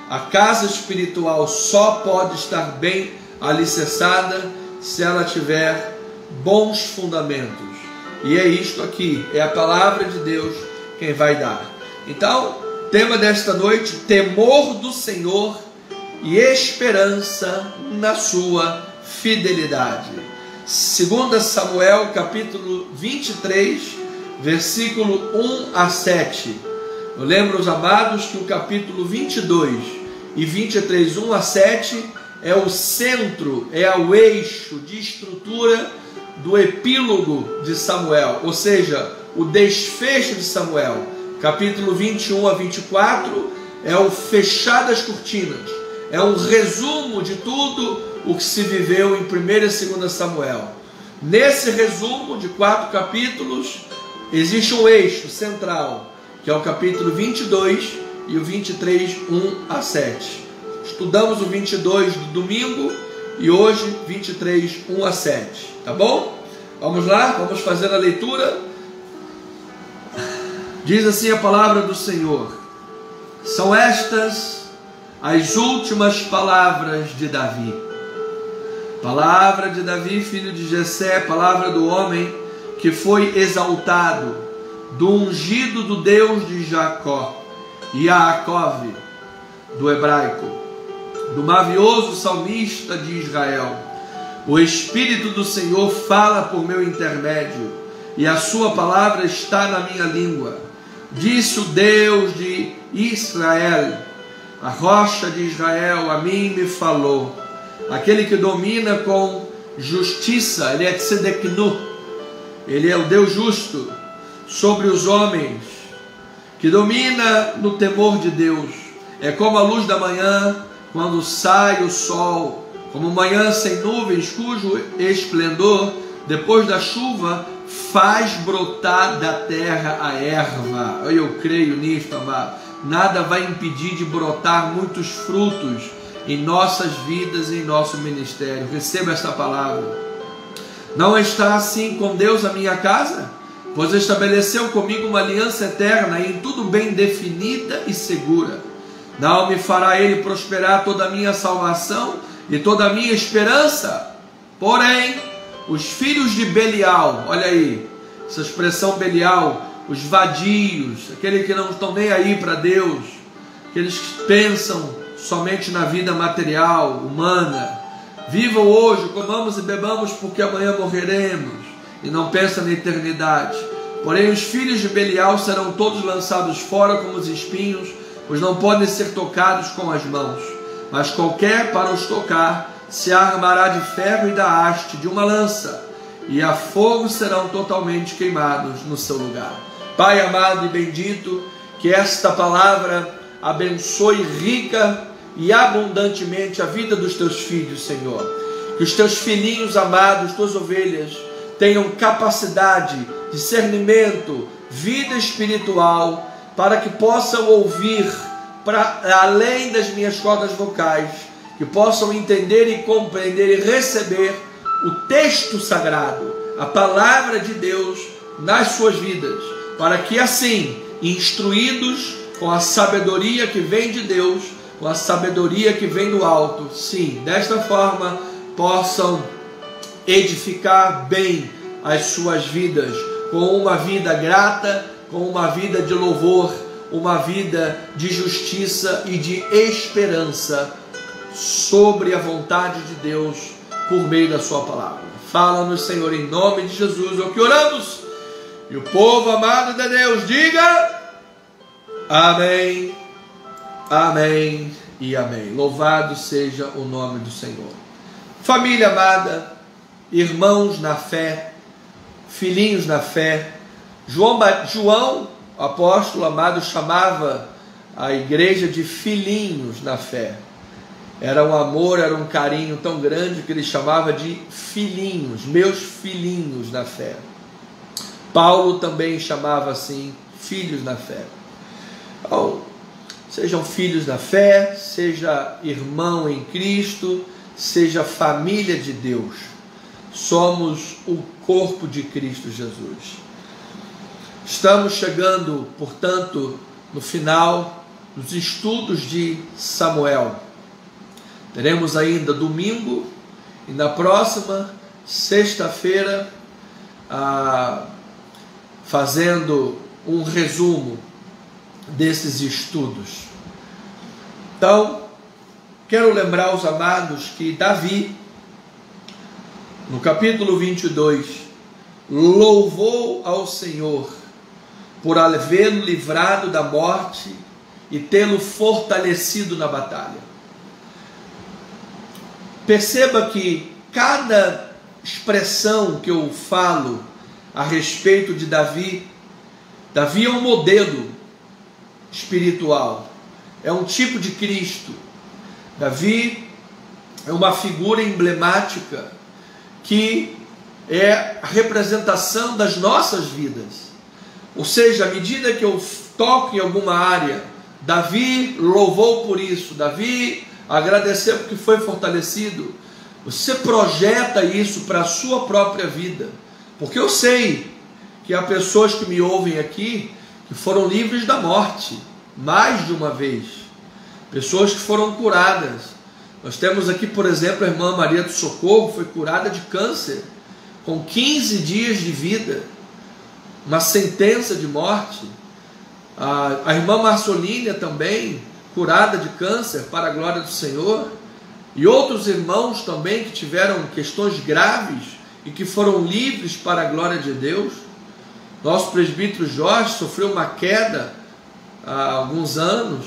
A casa espiritual só pode estar bem alicerçada se ela tiver bons fundamentos. E é isto aqui, é a palavra de Deus quem vai dar. Então, tema desta noite, temor do Senhor e esperança na sua fidelidade. 2 Samuel capítulo 23, versículo 1 a 7. Eu lembro, os amados, que o capítulo 22 e 23, 1 a 7, é o centro, é o eixo de estrutura do epílogo de Samuel, ou seja, o desfecho de Samuel. Capítulo 21 a 24 é o fechar das cortinas, é um resumo de tudo o que se viveu em 1 e 2 Samuel. Nesse resumo de 4 capítulos, existe um eixo central, que é o capítulo 22 e o 23, 1 a 7. Estudamos o 22 do domingo e hoje 23, 1 a 7. Tá bom? Vamos lá, vamos fazer a leitura. Diz assim a palavra do Senhor: são estas as últimas palavras de Davi. Palavra de Davi, filho de Jessé, palavra do homem que foi exaltado, do ungido do Deus de Jacó, Yaakov, do hebraico, do mavioso salmista de Israel. O Espírito do Senhor fala por meu intermédio, e a sua palavra está na minha língua. Disse o Deus de Israel, a rocha de Israel, a mim me falou. Aquele que domina com justiça, ele é Tzedeknu, ele é o Deus justo sobre os homens, que domina no temor de Deus. É como a luz da manhã, quando sai o sol, como manhã sem nuvens, cujo esplendor depois da chuva, faz brotar da terra a erva. Eu creio nisso, amado. Nada vai impedir de brotar muitos frutos em nossas vidas e em nosso ministério. Receba esta palavra. Não está assim com Deus a minha casa? Pois estabeleceu comigo uma aliança eterna, em tudo bem definida e segura. Não me fará Ele prosperar toda a minha salvação e toda a minha esperança? Porém, os filhos de Belial, olha aí, essa expressão Belial, os vadios, aqueles que não estão nem aí para Deus, aqueles que pensam somente na vida material, humana, vivam hoje, comamos e bebamos porque amanhã morreremos, e não pensam na eternidade. Porém, os filhos de Belial serão todos lançados fora como os espinhos, pois não podem ser tocados com as mãos, mas qualquer para os tocar se armará de ferro e da haste de uma lança, e a fogo serão totalmente queimados no seu lugar. Pai amado e bendito, que esta palavra abençoe rica e abundantemente a vida dos teus filhos, Senhor. Que os teus filhinhos amados, tuas ovelhas, tenham capacidade, discernimento, vida espiritual, para que possam ouvir para além das minhas cordas vocais, que possam entender e compreender e receber o texto sagrado, a palavra de Deus nas suas vidas, para que assim, instruídos com a sabedoria que vem de Deus, com a sabedoria que vem do alto, sim, desta forma possam edificar bem as suas vidas, com uma vida grata, com uma vida de louvor, uma vida de justiça e de esperança sobre a vontade de Deus por meio da sua palavra. Fala-nos, Senhor, em nome de Jesus, é o que oramos. E o povo amado de Deus diga amém, amém e amém. Louvado seja o nome do Senhor. Família amada, irmãos na fé, filhinhos na fé, João, o apóstolo amado, chamava a igreja de filhinhos na fé. Era um amor, era um carinho tão grande que ele chamava de filhinhos, meus filhinhos na fé. Paulo também chamava assim, filhos na fé. Então, sejam filhos da fé, seja irmão em Cristo, seja família de Deus. Somos o corpo de Cristo Jesus. Estamos chegando, portanto, no final dos estudos de Samuel. Teremos ainda domingo e na próxima sexta-feira fazendo um resumo desses estudos. Então, quero lembrar os amados que Davi, no capítulo 22, louvou ao Senhor por havê-lo livrado da morte e tê-lo fortalecido na batalha. Perceba que cada expressão que eu falo a respeito de Davi, Davi é um modelo espiritual, é um tipo de Cristo. Davi é uma figura emblemática que é a representação das nossas vidas. Ou seja, à medida que eu toco em alguma área, Davi louvou por isso, Davi agradeceu porque foi fortalecido. Você projeta isso para a sua própria vida, porque eu sei que há pessoas que me ouvem aqui que foram livres da morte mais de uma vez, pessoas que foram curadas. Nós temos aqui, por exemplo, a irmã Maria do Socorro, foi curada de câncer com 15 dias de vida, uma sentença de morte. A irmã Marcelínia também, curada de câncer para a glória do Senhor, e outros irmãos também que tiveram questões graves e que foram livres para a glória de Deus. Nosso presbítero Jorge sofreu uma queda há alguns anos,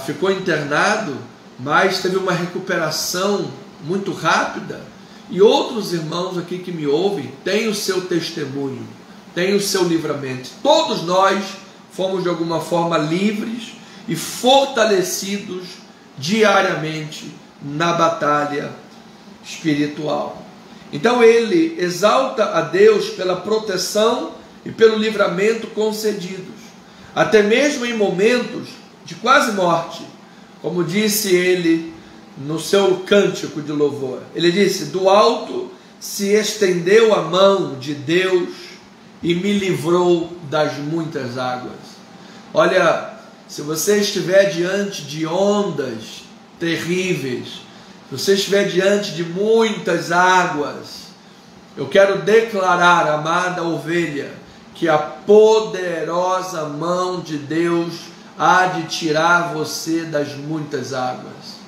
ficou internado, mas teve uma recuperação muito rápida. E outros irmãos aqui que me ouvem têm o seu testemunho, têm o seu livramento. Todos nós fomos de alguma forma livres e fortalecidos diariamente na batalha espiritual. Então ele exalta a Deus pela proteção e pelo livramento concedidos, até mesmo em momentos de quase morte, como disse ele no seu cântico de louvor. Ele disse: do alto se estendeu a mão de Deus e me livrou das muitas águas. Olha, se você estiver diante de ondas terríveis, se você estiver diante de muitas águas, eu quero declarar, amada ovelha, que a poderosa mão de Deus há de tirar você das muitas águas.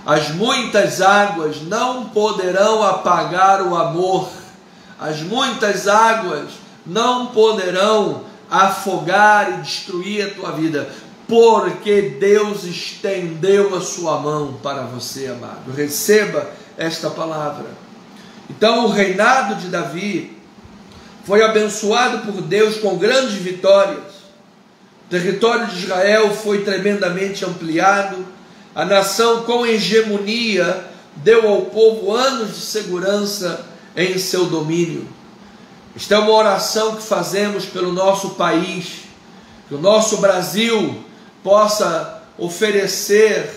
As muitas águas não poderão apagar o amor. As muitas águas não poderão afogar e destruir a tua vida, porque Deus estendeu a sua mão para você, amado. Receba esta palavra. Então, o reinado de Davi foi abençoado por Deus com grandes vitórias. O território de Israel foi tremendamente ampliado. A nação com hegemonia deu ao povo anos de segurança em seu domínio. Esta é uma oração que fazemos pelo nosso país, que o nosso Brasil possa oferecer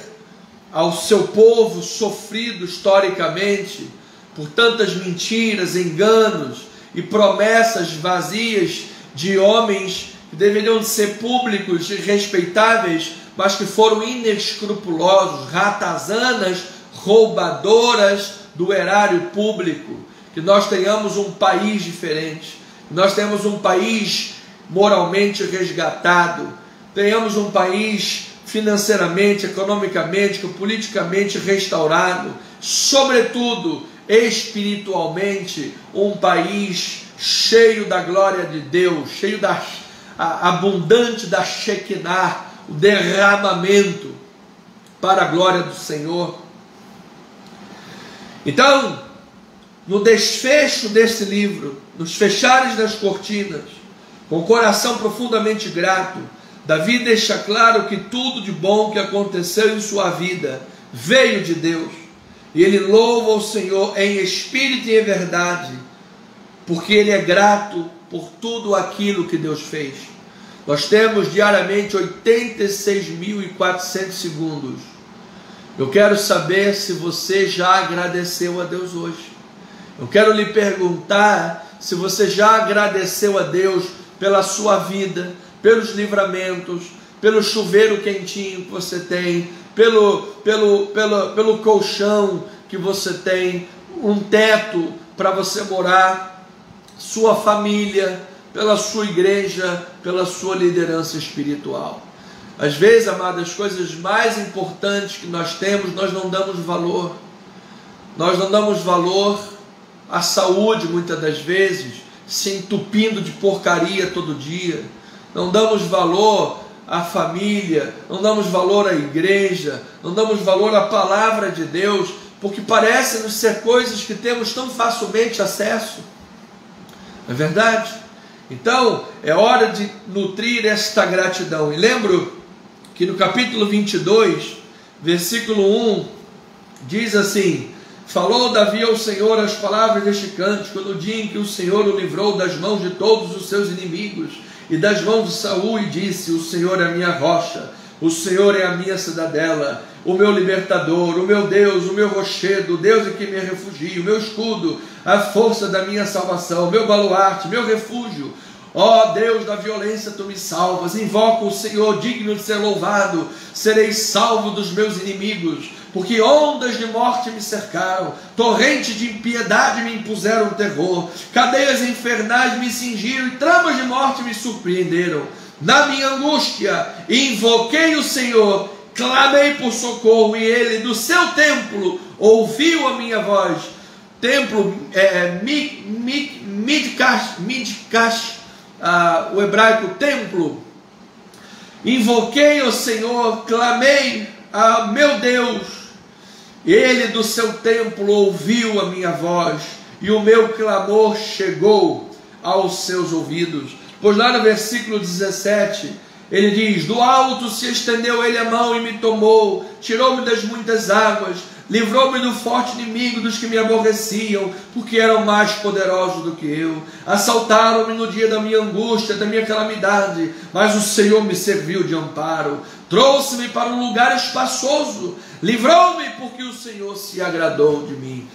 ao seu povo sofrido historicamente por tantas mentiras, enganos e promessas vazias de homens que deveriam ser públicos e respeitáveis, mas que foram inescrupulosos, ratazanas, roubadoras do erário público. Que nós tenhamos um país diferente, que nós tenhamos um país moralmente resgatado, tenhamos um país financeiramente, economicamente, politicamente restaurado, sobretudo espiritualmente, um país cheio da glória de Deus, cheio da abundante da Shekinah, o derramamento para a glória do Senhor. Então, no desfecho desse livro, nos fechares das cortinas, com o coração profundamente grato, Davi deixa claro que tudo de bom que aconteceu em sua vida veio de Deus, e ele louva o Senhor em espírito e em verdade, porque ele é grato por tudo aquilo que Deus fez. Nós temos diariamente 86.400 segundos. Eu quero saber se você já agradeceu a Deus hoje. Eu quero lhe perguntar se você já agradeceu a Deus pela sua vida, pelos livramentos, pelo chuveiro quentinho que você tem, pelo colchão que você tem, um teto para você morar, sua família, pela sua igreja, pela sua liderança espiritual. Às vezes, amadas, as coisas mais importantes que nós temos, nós não damos valor. Nós não damos valor à saúde, muitas das vezes, se entupindo de porcaria todo dia. Não damos valor à família, não damos valor à igreja, não damos valor à palavra de Deus, porque parecem-nos ser coisas que temos tão facilmente acesso. Não é verdade? Então, é hora de nutrir esta gratidão. E lembro que no capítulo 22, versículo 1, diz assim: falou Davi ao Senhor as palavras deste cântico no dia em que o Senhor o livrou das mãos de todos os seus inimigos e das mãos de Saul, e disse: o Senhor é a minha rocha, o Senhor é a minha cidadela, o meu libertador, o meu Deus, o meu rochedo, o Deus em que me refugio, o meu escudo, a força da minha salvação, o meu baluarte, meu refúgio. Ó Deus da violência, tu me salvas. Invoco o Senhor, digno de ser louvado. Serei salvo dos meus inimigos, porque ondas de morte me cercaram, torrentes de impiedade me impuseram terror, cadeias infernais me cingiram e tramas de morte me surpreenderam. Na minha angústia invoquei o Senhor, clamei por socorro, e ele do seu templo ouviu a minha voz. Templo Midkash, o hebraico templo. Invoquei o Senhor, clamei a meu Deus, ele do seu templo ouviu a minha voz, e o meu clamor chegou aos seus ouvidos. Pois lá no versículo 17, Ele diz: do alto se estendeu ele a mão e me tomou, tirou-me das muitas águas, livrou-me do forte inimigo, dos que me aborreciam, porque eram mais poderosos do que eu. Assaltaram-me no dia da minha angústia, da minha calamidade, mas o Senhor me serviu de amparo. Trouxe-me para um lugar espaçoso, livrou-me porque o Senhor se agradou de mim.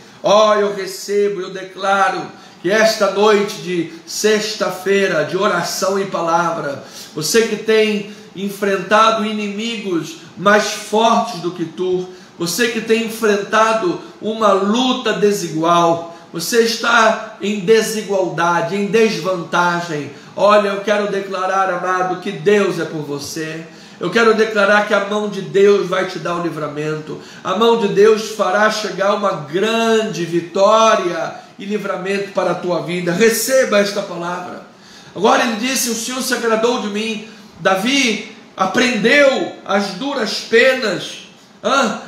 Eu recebo, eu declaro que esta noite de sexta-feira, de oração e palavra, você que tem enfrentado inimigos mais fortes do que tu, você que tem enfrentado uma luta desigual, você está em desigualdade, em desvantagem, olha, eu quero declarar, amado, que Deus é por você. Eu quero declarar que a mão de Deus vai te dar o livramento. A mão de Deus fará chegar uma grande vitória e livramento para a tua vida. Receba esta palavra. Agora ele disse: o Senhor se agradou de mim. Davi aprendeu as duras penas,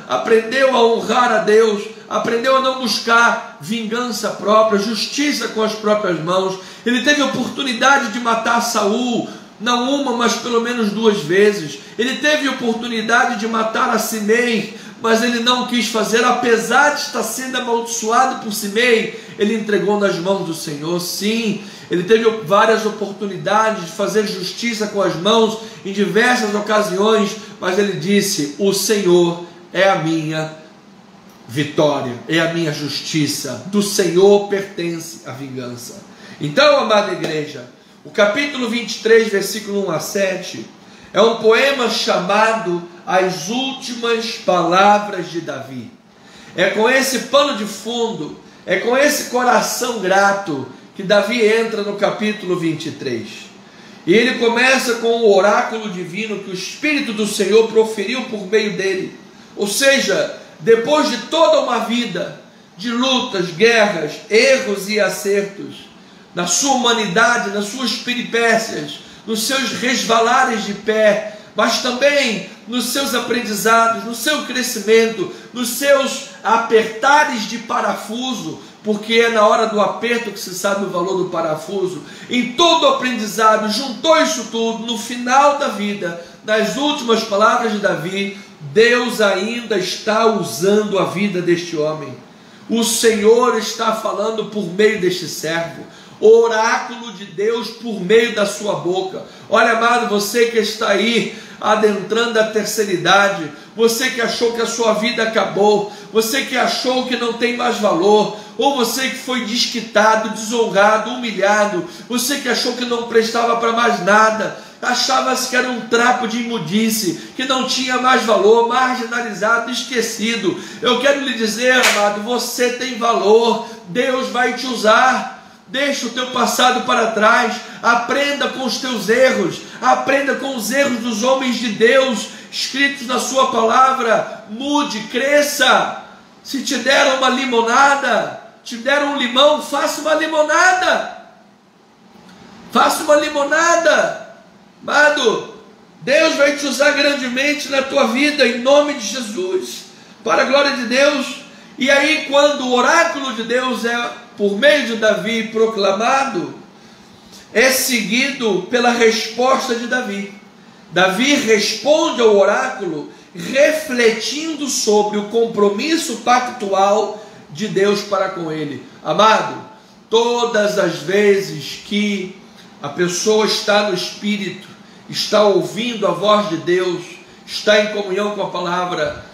aprendeu a honrar a Deus, aprendeu a não buscar vingança própria, justiça com as próprias mãos. Ele teve a oportunidade de matar Saul, não uma, mas pelo menos 2 vezes. Ele teve a oportunidade de matar a Simei, mas ele não quis fazer, apesar de estar sendo amaldiçoado por Simei, ele entregou nas mãos do Senhor. Sim, ele teve várias oportunidades de fazer justiça com as mãos em diversas ocasiões, mas ele disse: o Senhor é a minha vitória, é a minha justiça, do Senhor pertence a vingança. Então, amada igreja, o capítulo 23, versículo 1 a 7, é um poema chamado As Últimas Palavras de Davi. É com esse pano de fundo, é com esse coração grato que Davi entra no capítulo 23. E ele começa com o oráculo divino que o Espírito do Senhor proferiu por meio dele. Ou seja, depois de toda uma vida de lutas, guerras, erros e acertos, na sua humanidade, nas suas peripécias, nos seus resvalares de pé, mas também nos seus aprendizados, no seu crescimento, nos seus apertares de parafuso, porque é na hora do aperto que se sabe o valor do parafuso. Em todo o aprendizado, juntou isso tudo, no final da vida, nas últimas palavras de Davi, Deus ainda está usando a vida deste homem. O Senhor está falando por meio deste servo, oráculo de Deus por meio da sua boca. Olha, amado, você que está aí adentrando a terceira idade, você que achou que a sua vida acabou, você que achou que não tem mais valor, ou você que foi desquitado, desonrado, humilhado, você que achou que não prestava para mais nada, achava-se que era um trapo de imundice, que não tinha mais valor, marginalizado, esquecido. Eu quero lhe dizer, amado, você tem valor, Deus vai te usar. Deixa o teu passado para trás, aprenda com os teus erros, aprenda com os erros dos homens de Deus, escritos na sua palavra, mude, cresça. Se te deram uma limonada, te deram um limão, faça uma limonada. Faça uma limonada. Amado, Deus vai te usar grandemente na tua vida, em nome de Jesus, para a glória de Deus. E aí, quando o oráculo de Deus é, por meio de Davi, proclamado, é seguido pela resposta de Davi. Davi responde ao oráculo refletindo sobre o compromisso pactual de Deus para com ele. Amado, todas as vezes que a pessoa está no Espírito, está ouvindo a voz de Deus, está em comunhão com a palavra,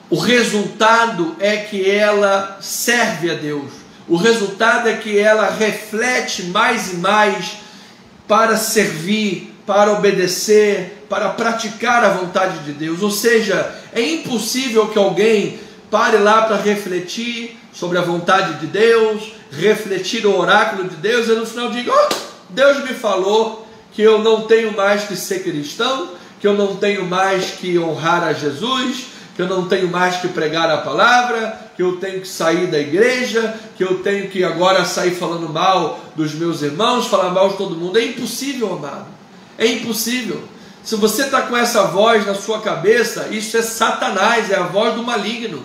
o resultado é que ela serve a Deus. O resultado é que ela reflete mais e mais para servir, para obedecer, para praticar a vontade de Deus. Ou seja, é impossível que alguém pare lá para refletir sobre a vontade de Deus, refletir o oráculo de Deus, e no final diga: Deus me falou que eu não tenho mais que ser cristão, que eu não tenho mais que honrar a Jesus, que eu não tenho mais que pregar a palavra, que eu tenho que sair da igreja, que eu tenho que agora sair falando mal dos meus irmãos, falar mal de todo mundo. É impossível, amado. É impossível. Se você está com essa voz na sua cabeça, isso é Satanás, é a voz do maligno.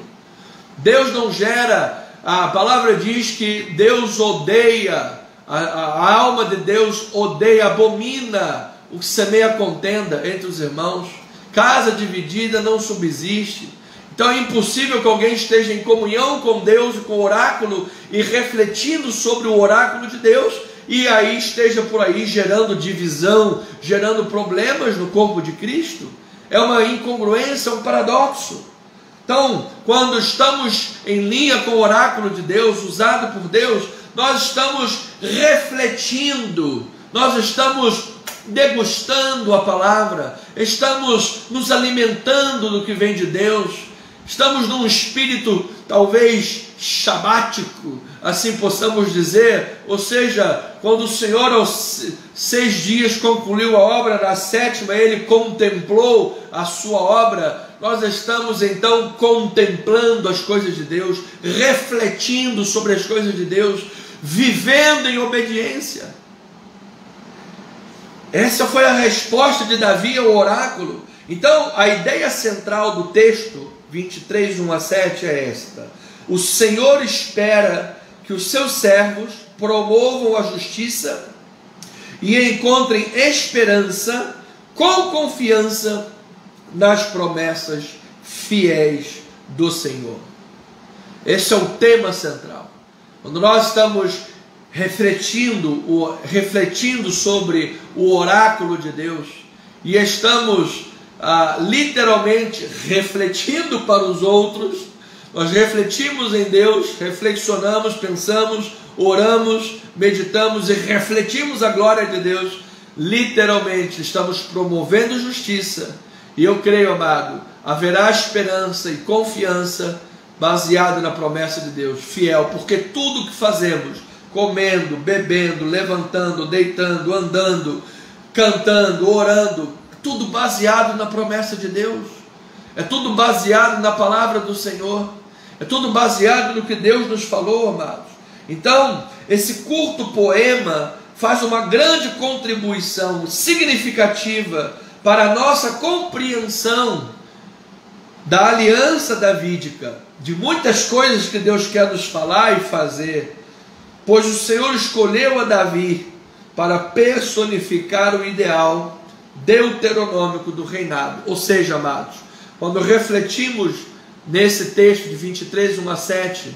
Deus não gera, a palavra diz que Deus odeia, a alma de Deus odeia, abomina o que semeia contenda entre os irmãos. Casa dividida não subsiste. Então é impossível que alguém esteja em comunhão com Deus e com o oráculo e refletindo sobre o oráculo de Deus, e aí esteja por aí gerando divisão, gerando problemas no corpo de Cristo. É uma incongruência, um paradoxo. Então, quando estamos em linha com o oráculo de Deus, usado por Deus, nós estamos refletindo, nós estamos degustando a palavra, estamos nos alimentando do que vem de Deus, estamos num espírito talvez sabático, assim possamos dizer, ou seja, quando o Senhor aos 6 dias concluiu a obra, na 7ª Ele contemplou a sua obra. Nós estamos então contemplando as coisas de Deus, refletindo sobre as coisas de Deus, vivendo em obediência. Essa foi a resposta de Davi ao oráculo. Então, a ideia central do texto 23, 1 a 7 é esta: o Senhor espera que os seus servos promovam a justiça e encontrem esperança com confiança nas promessas fiéis do Senhor. Esse é o tema central. Quando nós estamos refletindo sobre o oráculo de Deus e estamos literalmente refletindo para os outros, nós refletimos em Deus, reflexionamos, pensamos, oramos, meditamos e refletimos a glória de Deus. Literalmente estamos promovendo justiça. E eu creio, amado, haverá esperança e confiança baseada na promessa de Deus, fiel, porque tudo que fazemos, comendo, bebendo, levantando, deitando, andando, cantando, orando, tudo baseado na promessa de Deus, é tudo baseado na palavra do Senhor, é tudo baseado no que Deus nos falou, amados. Então, esse curto poema faz uma grande contribuição significativa para a nossa compreensão da aliança davídica, de muitas coisas que Deus quer nos falar e fazer, pois o Senhor escolheu a Davi para personificar o ideal deuteronômico do reinado. Ou seja, amados, quando refletimos nesse texto de 23, 1 a 7,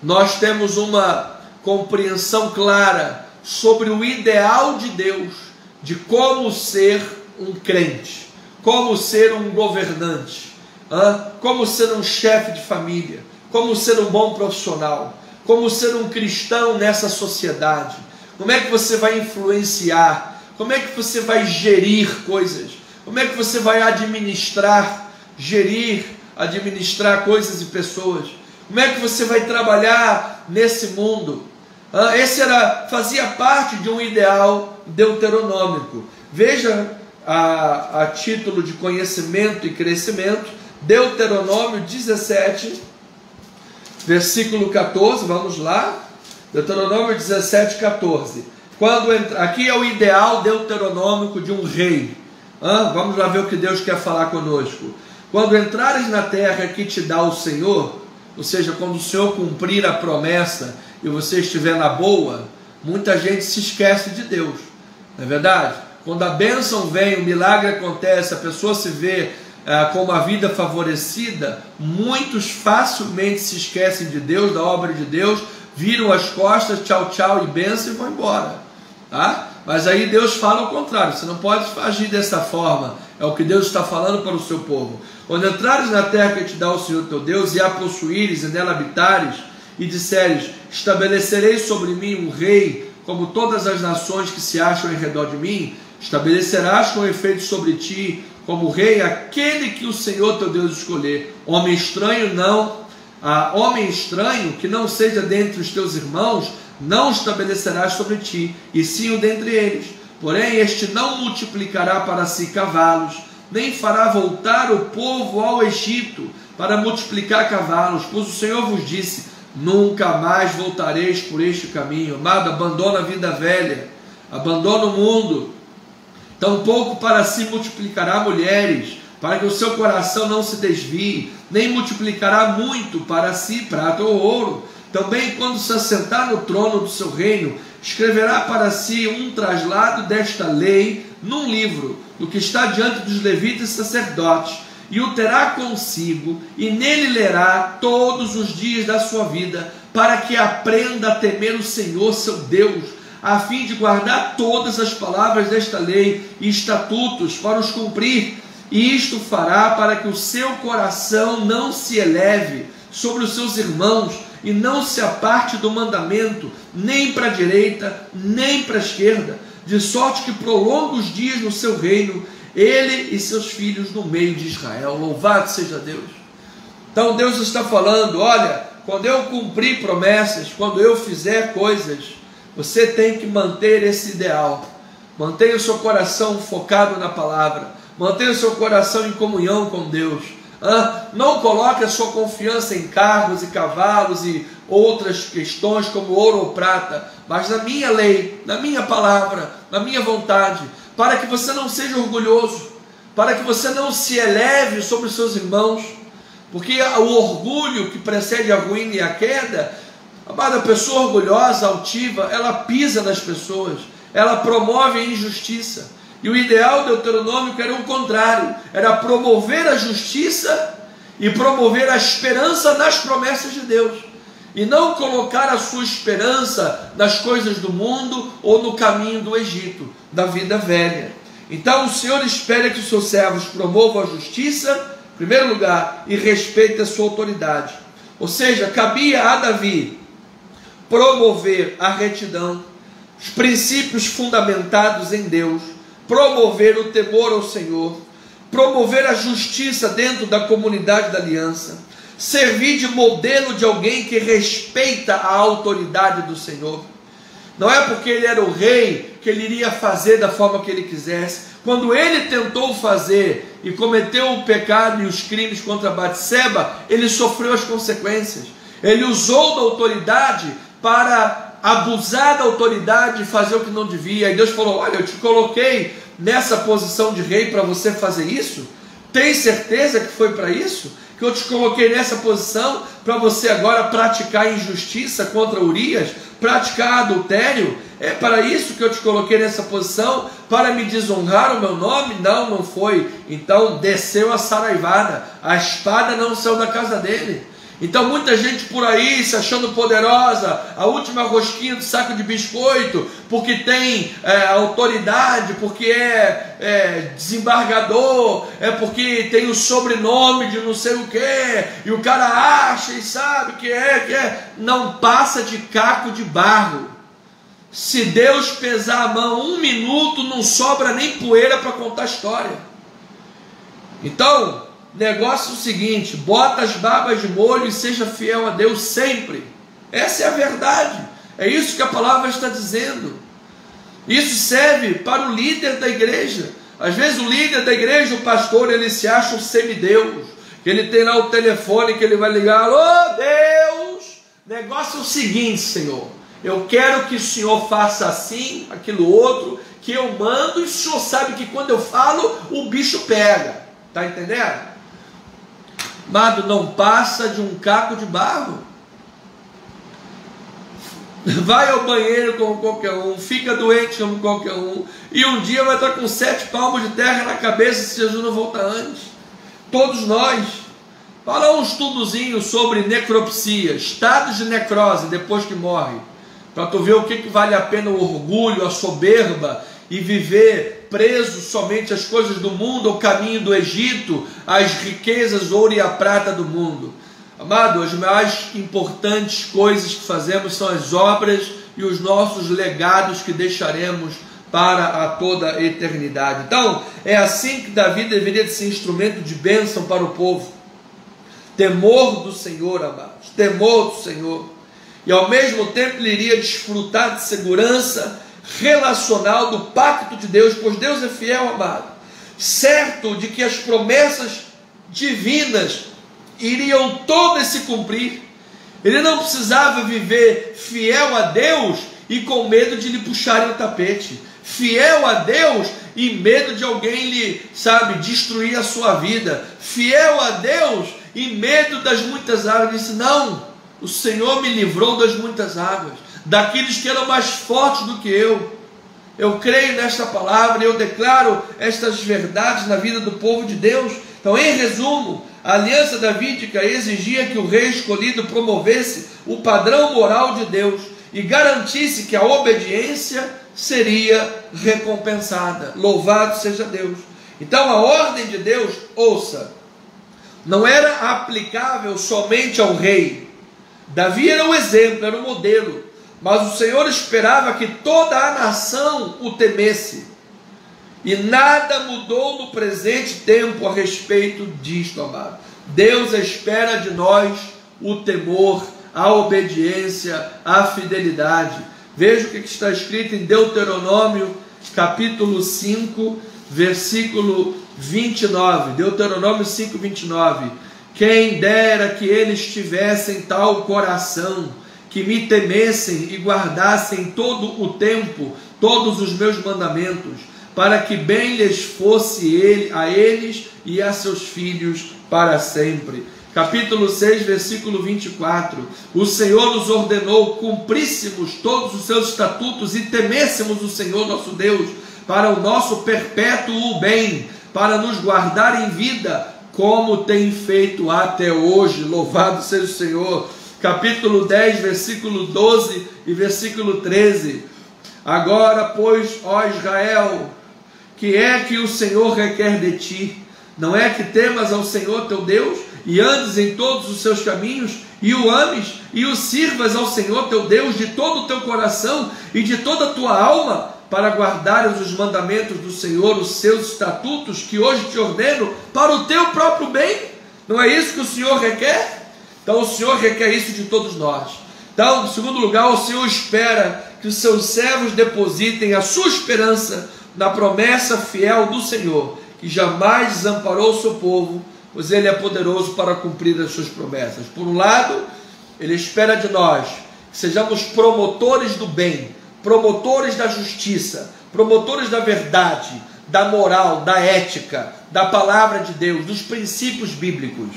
nós temos uma compreensão clara sobre o ideal de Deus, de como ser um crente, como ser um governante, como ser um chefe de família, como ser um bom profissional, como ser um cristão nessa sociedade. Como é que você vai influenciar? Como é que você vai gerir coisas? Como é que você vai administrar coisas e pessoas? Como é que você vai trabalhar nesse mundo? Fazia parte de um ideal deuteronômico. Veja a título de conhecimento e crescimento, Deuteronômio 17, versículo 14, vamos lá, Deuteronômio 17, 14. Aqui é o ideal deuteronômico de um rei. Vamos lá ver o que Deus quer falar conosco. Quando entrares na terra que te dá o Senhor, ou seja, quando o Senhor cumprir a promessa e você estiver na boa, muita gente se esquece de Deus, não é verdade? Quando a bênção vem, o milagre acontece, a pessoa se vê com uma vida favorecida, muitos facilmente se esquecem de Deus, da obra de Deus, viram as costas, tchau, tchau e bênção e vão embora. Tá? Mas aí Deus fala o contrário, você não pode agir dessa forma, é o que Deus está falando para o seu povo. Quando entrares na terra que te dá o Senhor teu Deus, e a possuíres e nela habitares, e disseres, estabelecerei sobre mim um rei, como todas as nações que se acham em redor de mim, estabelecerás com efeito sobre ti, como rei, aquele que o Senhor teu Deus escolher. Homem estranho que não seja dentre os teus irmãos, não estabelecerás sobre ti, e sim o dentre eles. Porém, este não multiplicará para si cavalos, nem fará voltar o povo ao Egito para multiplicar cavalos, pois o Senhor vos disse, nunca mais voltareis por este caminho. Amado, abandona a vida velha, abandona o mundo. Tampouco para si multiplicará mulheres, para que o seu coração não se desvie, nem multiplicará muito para si prata ou ouro. Também quando se assentar no trono do seu reino, escreverá para si um traslado desta lei num livro, do que está diante dos levitas e sacerdotes, e o terá consigo, e nele lerá todos os dias da sua vida, para que aprenda a temer o Senhor seu Deus, a fim de guardar todas as palavras desta lei e estatutos para os cumprir. E isto fará para que o seu coração não se eleve sobre os seus irmãos, e não se aparte do mandamento, nem para a direita, nem para a esquerda, de sorte que prolongue os dias no seu reino, ele e seus filhos no meio de Israel. Louvado seja Deus. Então Deus está falando, olha, quando eu cumprir promessas, quando eu fizer coisas, você tem que manter esse ideal. Mantenha o seu coração focado na palavra, mantenha o seu coração em comunhão com Deus. Não coloque a sua confiança em carros e cavalos e outras questões como ouro ou prata, mas na minha lei, na minha palavra, na minha vontade, para que você não seja orgulhoso, para que você não se eleve sobre os seus irmãos, porque o orgulho que precede a ruína e a queda, amada, a pessoa orgulhosa, altiva, ela pisa nas pessoas, ela promove a injustiça. E o ideal deuteronômico era o contrário, era promover a justiça e promover a esperança nas promessas de Deus, e não colocar a sua esperança nas coisas do mundo ou no caminho do Egito, da vida velha. Então o Senhor espera que os seus servos promovam a justiça, em primeiro lugar, e respeitem a sua autoridade. Ou seja, cabia a Davi promover a retidão, os princípios fundamentados em Deus, promover o temor ao Senhor, promover a justiça dentro da comunidade da aliança, servir de modelo de alguém que respeita a autoridade do Senhor. Não é porque ele era o rei que ele iria fazer da forma que ele quisesse. Quando ele tentou fazer e cometeu o pecado e os crimes contra Batseba, ele sofreu as consequências. Ele usou da autoridade para abusar da autoridade e fazer o que não devia. E Deus falou, olha, eu te coloquei nessa posição de rei para você fazer isso? Tem certeza que foi para isso? Que eu te coloquei nessa posição para você agora praticar injustiça contra Urias, praticar adultério? É para isso que eu te coloquei nessa posição? Para me desonrar o meu nome? Não, não foi. Então desceu a saraivada, a espada não saiu da casa dele. Então muita gente por aí se achando poderosa, a última rosquinha do saco de biscoito, porque tem autoridade, porque é desembargador, é porque tem o sobrenome de não sei o que, e o cara acha e sabe que é. Não passa de caco de barro. Se Deus pesar a mão 1 minuto, não sobra nem poeira para contar a história. Então negócio é o seguinte, bota as barbas de molho e seja fiel a Deus sempre. Essa é a verdade, é isso que a palavra está dizendo. Isso serve para o líder da igreja. Às vezes o líder da igreja, o pastor, ele se acha um semideus, que ele tem lá o telefone que ele vai ligar, alô Deus, negócio é o seguinte, Senhor, eu quero que o Senhor faça assim, aquilo outro, que eu mando, e o Senhor sabe que quando eu falo, o bicho pega, está entendendo? Amado, não passa de um caco de barro. Vai ao banheiro como qualquer um, fica doente como qualquer um, e um dia vai estar com 7 palmos de terra na cabeça se Jesus não voltar antes. Todos nós. Fala um estudozinho sobre necropsia, estados de necrose depois que morre, para tu ver o que vale a pena o orgulho, a soberba, e viver preso somente às coisas do mundo, ao caminho do Egito, às riquezas, ouro e a prata do mundo. Amado, as mais importantes coisas que fazemos são as obras e os nossos legados que deixaremos para a toda a eternidade. Então, é assim que Davi deveria ser instrumento de bênção para o povo. Temor do Senhor, amados, temor do Senhor. E ao mesmo tempo ele iria desfrutar de segurança relacional do pacto de Deus, pois Deus é fiel, amado, certo de que as promessas divinas iriam todas se cumprir. Ele não precisava viver fiel a Deus e com medo de lhe puxarem o tapete, fiel a Deus e medo de alguém lhe, destruir a sua vida, fiel a Deus e medo das muitas águas. Ele disse, não, o Senhor me livrou das muitas águas. daqueles que eram mais fortes do que eu. Eu creio nesta palavra e eu declaro estas verdades na vida do povo de Deus. Então, em resumo, a aliança davídica exigia que o rei escolhido promovesse o padrão moral de Deus e garantisse que a obediência seria recompensada. Louvado seja Deus. Então, a ordem de Deus, ouça, não era aplicável somente ao rei. Davi era o exemplo, era o modelo, mas o Senhor esperava que toda a nação o temesse. E nada mudou no presente tempo a respeito disto, amado. Deus espera de nós o temor, a obediência, a fidelidade. Veja o que está escrito em Deuteronômio, capítulo 5, versículo 29. Deuteronômio 5, 29. Quem dera que eles tivessem tal coração, que me temessem e guardassem todo o tempo todos os meus mandamentos, para que bem lhes fosse a eles e a seus filhos para sempre. Capítulo 6, versículo 24. O Senhor nos ordenou cumpríssemos todos os seus estatutos e temêssemos o Senhor nosso Deus, para o nosso perpétuo bem, para nos guardar em vida, como tem feito até hoje. Louvado seja o Senhor. Capítulo 10, versículo 12 e versículo 13. Agora, pois, ó Israel, que é que o Senhor requer de ti? Não é que temas ao Senhor teu Deus, e andes em todos os seus caminhos, e o ames, e o sirvas ao Senhor teu Deus de todo o teu coração e de toda a tua alma, para guardares os mandamentos do Senhor, os seus estatutos, que hoje te ordeno, para o teu próprio bem? Não é isso que o Senhor requer? Então o Senhor requer isso de todos nós. Então, em segundo lugar, o Senhor espera que os seus servos depositem a sua esperança na promessa fiel do Senhor, que jamais desamparou o seu povo, pois Ele é poderoso para cumprir as suas promessas. Por um lado, Ele espera de nós que sejamos promotores do bem, promotores da justiça, promotores da verdade, da moral, da ética, da palavra de Deus, dos princípios bíblicos.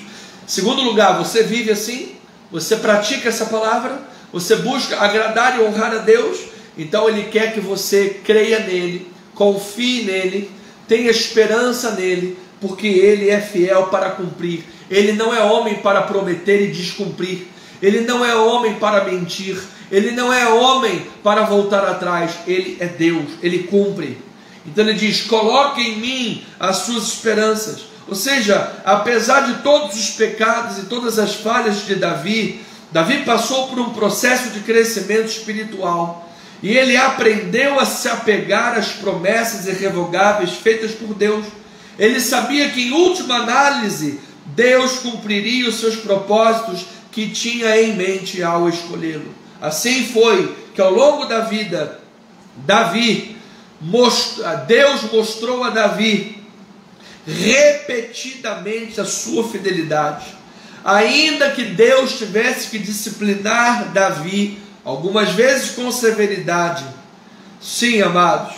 Segundo lugar, você vive assim? Você pratica essa palavra? Você busca agradar e honrar a Deus? Então Ele quer que você creia nele, confie nele, tenha esperança nele, porque Ele é fiel para cumprir. Ele não é homem para prometer e descumprir. Ele não é homem para mentir. Ele não é homem para voltar atrás. Ele é Deus, Ele cumpre. Então Ele diz, coloque em mim as suas esperanças. Ou seja, apesar de todos os pecados e todas as falhas de Davi, Davi passou por um processo de crescimento espiritual. E ele aprendeu a se apegar às promessas irrevogáveis feitas por Deus. Ele sabia que, em última análise, Deus cumpriria os seus propósitos que tinha em mente ao escolhê-lo. Assim foi que, ao longo da vida, Deus mostrou a Davi repetidamente a sua fidelidade. Ainda que Deus tivesse que disciplinar Davi, algumas vezes com severidade, sim, amados,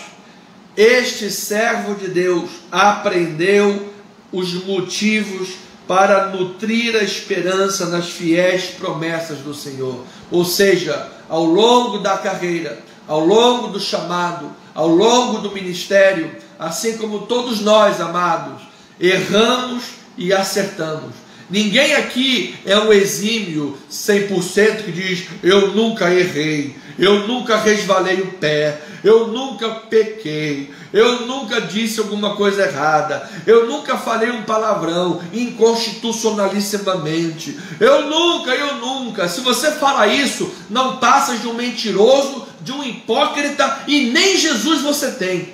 este servo de Deus aprendeu os motivos para nutrir a esperança nas fiéis promessas do Senhor. Ou seja, ao longo da carreira, ao longo do chamado, ao longo do ministério, assim como todos nós, amados, erramos e acertamos. Ninguém aqui é um exímio 100% que diz, eu nunca errei, eu nunca resvalei o pé, eu nunca pequei, eu nunca disse alguma coisa errada, eu nunca falei um palavrão inconstitucionalissimamente, eu nunca. Se você fala isso, não passas de um mentiroso, de um hipócrita, e nem Jesus você tem.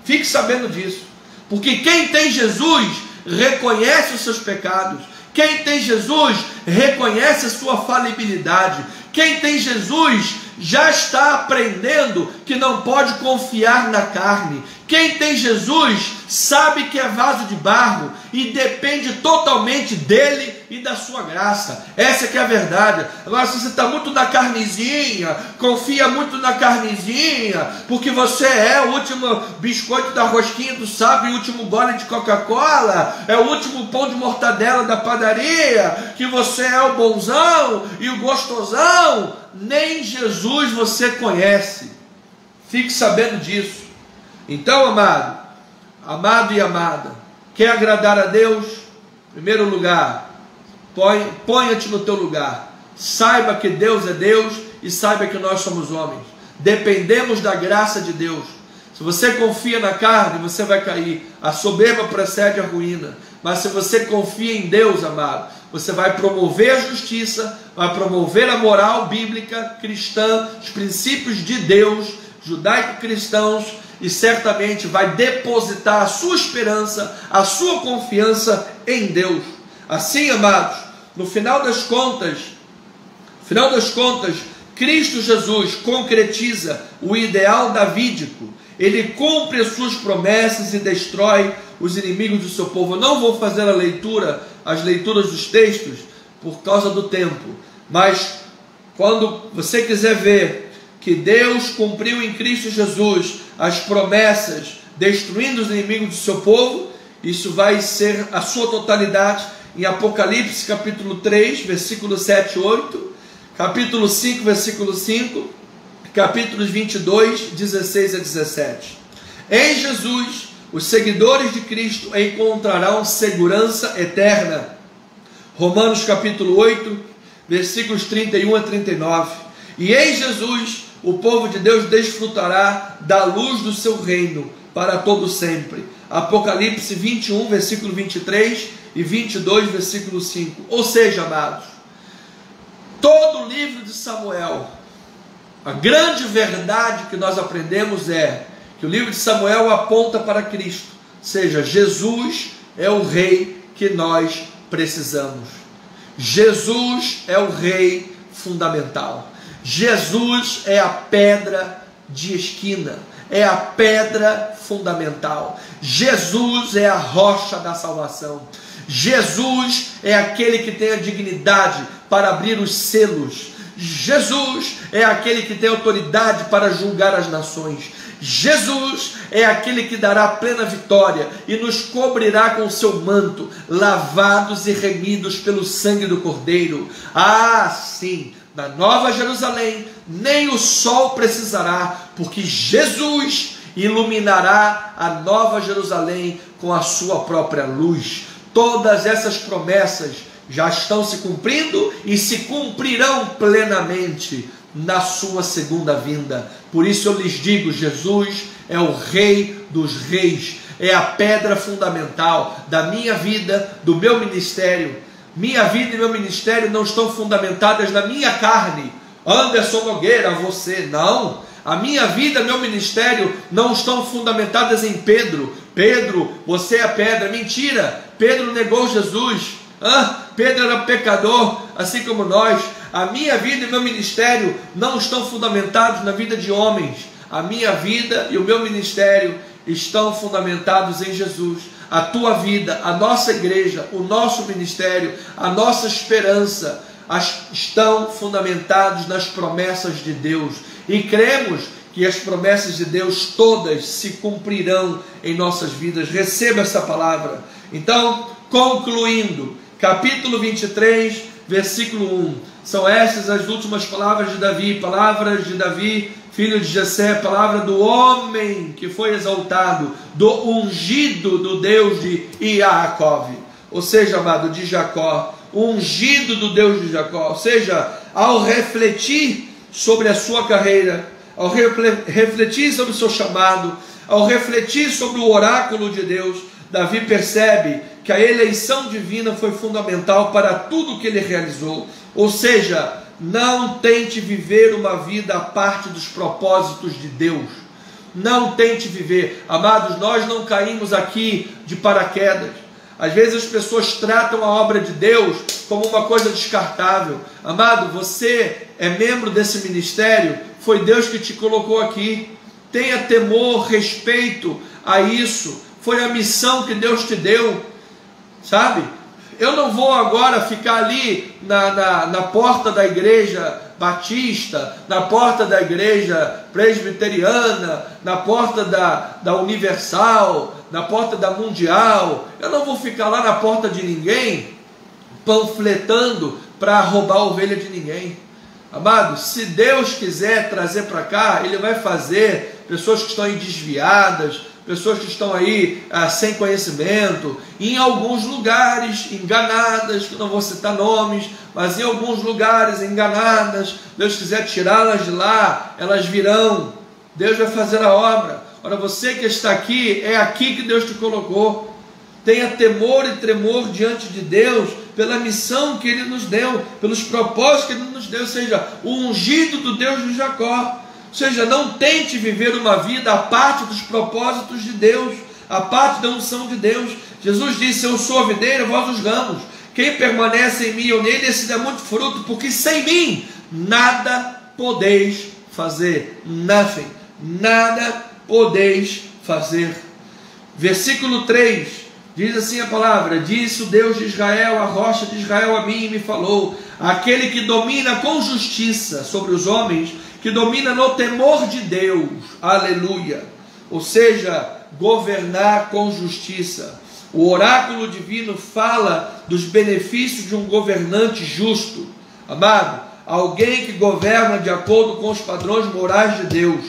Fique sabendo disso, porque quem tem Jesus reconhece os seus pecados. Quem tem Jesus reconhece a sua falibilidade. Quem tem Jesus já está aprendendo que não pode confiar na carne. Quem tem Jesus sabe que é vaso de barro e depende totalmente dele e da sua graça. Essa que é a verdade. Agora, se você está muito na carnezinha, confia muito na carnezinha, porque você é o último biscoito da rosquinha do sábado e o último gole de Coca-Cola, é o último pão de mortadela da padaria, que você é o bonzão e o gostosão, nem Jesus você conhece. Fique sabendo disso. Então, amado e amada, quer agradar a Deus? Em primeiro lugar, ponha-te no teu lugar. Saiba que Deus é Deus e saiba que nós somos homens. Dependemos da graça de Deus. Se você confia na carne, você vai cair. A soberba precede a ruína. Mas se você confia em Deus, amado, você vai promover a justiça, vai promover a moral bíblica cristã, os princípios de Deus, judaico-cristãos, e certamente vai depositar a sua esperança, a sua confiança em Deus. Assim, amados, no final das contas, Cristo Jesus concretiza o ideal davídico. Ele cumpre as suas promessas e destrói os inimigos do seu povo. Eu não vou fazer as leituras dos textos por causa do tempo, mas quando você quiser ver que Deus cumpriu em Cristo Jesus as promessas, destruindo os inimigos do seu povo, isso vai ser a sua totalidade em Apocalipse capítulo 3, versículo 7 e 8, capítulo 5, versículo 5, capítulos 22, 16 a 17. Em Jesus, os seguidores de Cristo encontrarão segurança eterna. Romanos capítulo 8, versículos 31 a 39. E em Jesus, o povo de Deus desfrutará da luz do seu reino para todo sempre. Apocalipse 21, versículo 23 e 22, versículo 5. Ou seja, amados, todo o livro de Samuel, a grande verdade que nós aprendemos é que o livro de Samuel aponta para Cristo, ou seja, Jesus é o rei que nós precisamos. Jesus é o rei fundamental. Jesus é a pedra de esquina, é a pedra fundamental. Jesus é a rocha da salvação. Jesus é aquele que tem a dignidade para abrir os selos. Jesus é aquele que tem autoridade para julgar as nações. Jesus é aquele que dará plena vitória e nos cobrirá com o seu manto, lavados e remidos pelo sangue do Cordeiro. Ah, sim, na Nova Jerusalém nem o sol precisará, porque Jesus iluminará a Nova Jerusalém com a sua própria luz. Todas essas promessas já estão se cumprindo e se cumprirão plenamente na sua segunda vinda. Por isso eu lhes digo, Jesus é o Rei dos Reis, é a pedra fundamental da minha vida, do meu ministério. Minha vida e meu ministério não estão fundamentadas na minha carne. Anderson Nogueira, você, não. A minha vida e meu ministério não estão fundamentadas em Pedro. Pedro, você é a pedra. Mentira, Pedro negou Jesus. Pedro era pecador, assim como nós. A minha vida e meu ministério não estão fundamentados na vida de homens. A minha vida e o meu ministério estão fundamentados em Jesus. A tua vida, a nossa igreja, o nosso ministério, a nossa esperança estão fundamentados nas promessas de Deus. E cremos que as promessas de Deus todas se cumprirão em nossas vidas. Receba essa palavra. Então, concluindo, capítulo 23, versículo 1. São essas as últimas palavras de Davi, filho de Jessé, palavra do homem que foi exaltado, do ungido do Deus de Iacove. Ou seja, amado, de Jacó, ungido do Deus de Jacó. Ou seja, ao refletir sobre a sua carreira, ao refletir sobre o seu chamado, ao refletir sobre o oráculo de Deus, Davi percebe que a eleição divina foi fundamental para tudo que ele realizou. Ou seja, não tente viver uma vida à parte dos propósitos de Deus. Não tente viver. Amados, nós não caímos aqui de paraquedas. Às vezes as pessoas tratam a obra de Deus como uma coisa descartável. Amado, você é membro desse ministério, foi Deus que te colocou aqui. Tenha temor, respeito a isso. Foi a missão que Deus te deu, sabe? Eu não vou agora ficar ali na porta da igreja batista, na porta da igreja presbiteriana, na porta da universal, na porta da mundial. Eu não vou ficar lá na porta de ninguém panfletando para roubar a ovelha de ninguém. Amado, se Deus quiser trazer para cá, Ele vai fazer pessoas que estão aí desviadas, pessoas que estão aí sem conhecimento, em alguns lugares enganadas, que não vou citar nomes, mas em alguns lugares enganadas, Deus quiser tirá-las de lá, elas virão, Deus vai fazer a obra. Ora, você que está aqui, é aqui que Deus te colocou. Tenha temor e tremor diante de Deus, pela missão que Ele nos deu, pelos propósitos que Ele nos deu, ou seja, o ungido do Deus de Jacó. Ou seja, não tente viver uma vida à parte dos propósitos de Deus, à parte da unção de Deus. Jesus disse: eu sou a videira, vós os ramos. Quem permanece em mim ou nele, esse dá muito fruto, porque sem mim nada podeis fazer. Nothing. Nada podeis fazer. Versículo 3, diz assim a palavra: disse o Deus de Israel, a rocha de Israel a mim, e me falou: aquele que domina com justiça sobre os homens, que domina no temor de Deus, aleluia, ou seja, governar com justiça. O oráculo divino fala dos benefícios de um governante justo, amado, alguém que governa de acordo com os padrões morais de Deus.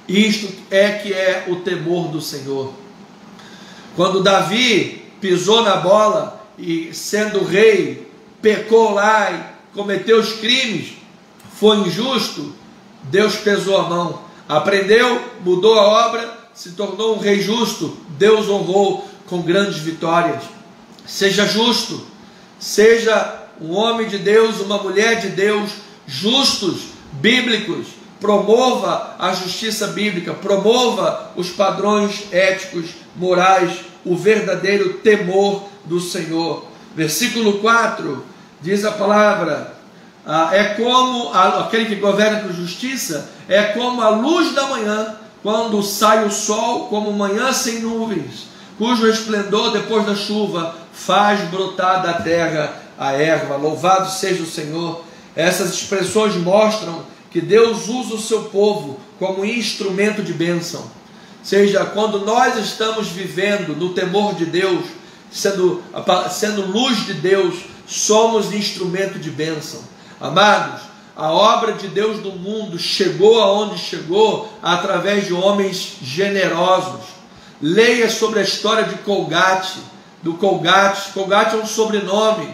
Isto é que é o temor do Senhor. Quando Davi pisou na bola e, sendo rei, pecou lá e cometeu os crimes, foi injusto, Deus pesou a mão, aprendeu, mudou a obra, se tornou um rei justo, Deus honrou com grandes vitórias. Seja justo, seja um homem de Deus, uma mulher de Deus, justos, bíblicos, promova a justiça bíblica, promova os padrões éticos, morais, o verdadeiro temor do Senhor. Versículo 4, diz a palavra: é como aquele que governa com justiça, é como a luz da manhã, quando sai o sol, como manhã sem nuvens, cujo esplendor depois da chuva faz brotar da terra a erva. Louvado seja o Senhor. Essas expressões mostram que Deus usa o seu povo como instrumento de bênção. Ou seja, quando nós estamos vivendo no temor de Deus, sendo luz de Deus, somos instrumento de bênção. Amados, a obra de Deus no mundo chegou aonde chegou através de homens generosos. Leia sobre a história de Colgate, Colgate é um sobrenome.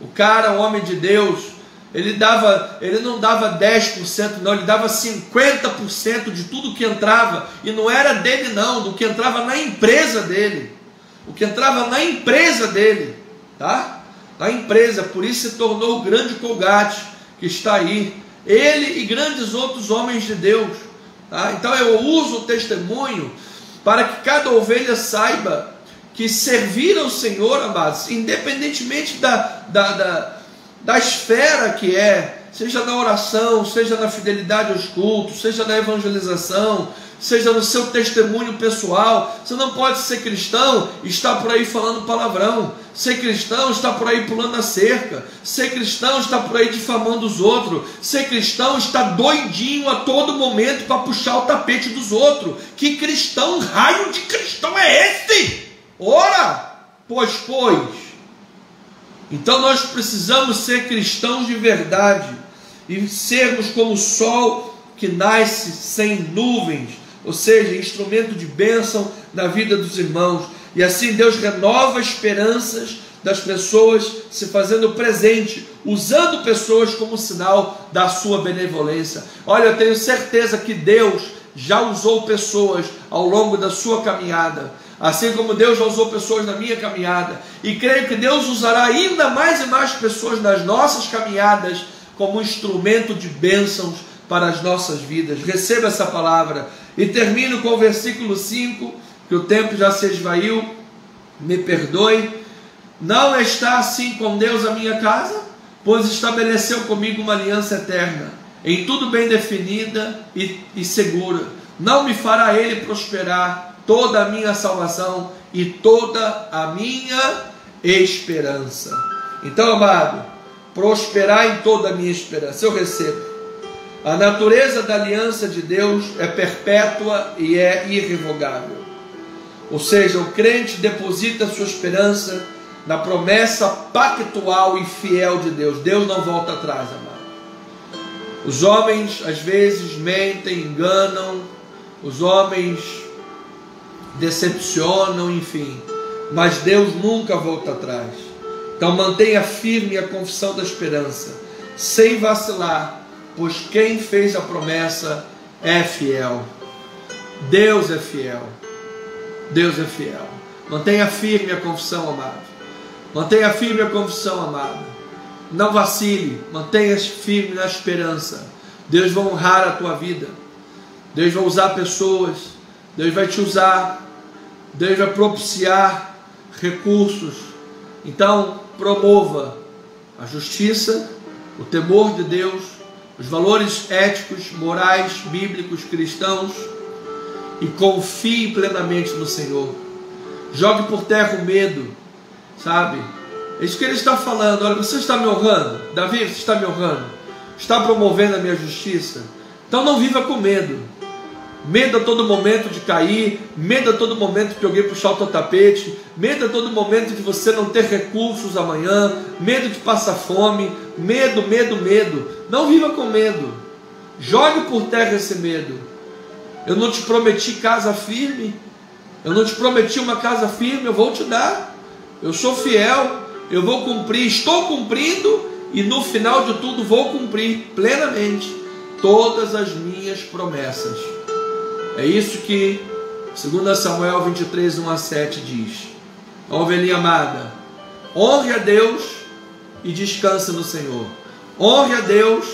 O cara, um homem de Deus, ele não dava 10%, não, ele dava 50% de tudo que entrava, e não era dele não, do que entrava na empresa dele, tá? Na empresa, por isso se tornou o grande Colgate, que está aí, ele e grandes outros homens de Deus, tá? Então eu uso o testemunho para que cada ovelha saiba que servir ao Senhor, amados, independentemente da esfera que é, seja na oração, seja na fidelidade aos cultos, seja na evangelização, seja no seu testemunho pessoal. Você não pode ser cristão e estar por aí falando palavrão. Ser cristão está por aí pulando a cerca. Ser cristão está por aí difamando os outros. Ser cristão está doidinho a todo momento para puxar o tapete dos outros. Que cristão, raio de cristão é esse? Ora, pois. Então nós precisamos ser cristãos de verdade e sermos como o sol que nasce sem nuvens, ou seja, instrumento de bênção na vida dos irmãos. E assim Deus renova esperanças das pessoas, se fazendo presente, usando pessoas como sinal da sua benevolência. Olha, eu tenho certeza que Deus já usou pessoas ao longo da sua caminhada, assim como Deus já usou pessoas na minha caminhada, e creio que Deus usará ainda mais e mais pessoas nas nossas caminhadas como instrumento de bênçãos para as nossas vidas. Receba essa palavra. E termino com o versículo 5, que o tempo já se esvaiu, me perdoe. Não está assim com Deus a minha casa, pois estabeleceu comigo uma aliança eterna, em tudo bem definida e segura. Não me fará Ele prosperar toda a minha salvação e toda a minha esperança. Então, amado, prosperar em toda a minha esperança, eu recebo. A natureza da aliança de Deus é perpétua e é irrevogável. Ou seja, o crente deposita sua esperança na promessa pactual e fiel de Deus. Deus não volta atrás, amado. Os homens às vezes mentem, enganam, os homens decepcionam, enfim, mas Deus nunca volta atrás. Então mantenha firme a confissão da esperança, sem vacilar, pois quem fez a promessa é fiel. Deus é fiel. Deus é fiel. Mantenha firme a confissão, amado. Mantenha firme a confissão, amado. Não vacile, mantenha-se firme na esperança. Deus vai honrar a tua vida. Deus vai usar pessoas. Deus vai te usar. Deus vai propiciar recursos. Então, promova a justiça, o temor de Deus, os valores éticos, morais, bíblicos, cristãos, e confie plenamente no Senhor. Jogue por terra o medo, sabe? É isso que ele está falando. Olha, você está me honrando, Davi, você está me honrando, está promovendo a minha justiça, então não viva com medo. Medo a todo momento de cair, medo a todo momento de alguém puxar o teu tapete, medo a todo momento de você não ter recursos amanhã, medo de passar fome, medo. Não viva com medo. Jogue por terra esse medo. Eu não te prometi casa firme, eu não te prometi uma casa firme, eu vou te dar. Eu sou fiel, eu vou cumprir, estou cumprindo, e no final de tudo vou cumprir plenamente todas as minhas promessas. É isso que 2 Samuel 23, 1-7 diz. A ovelhinha amada, honre a Deus e descanse no Senhor. Honre a Deus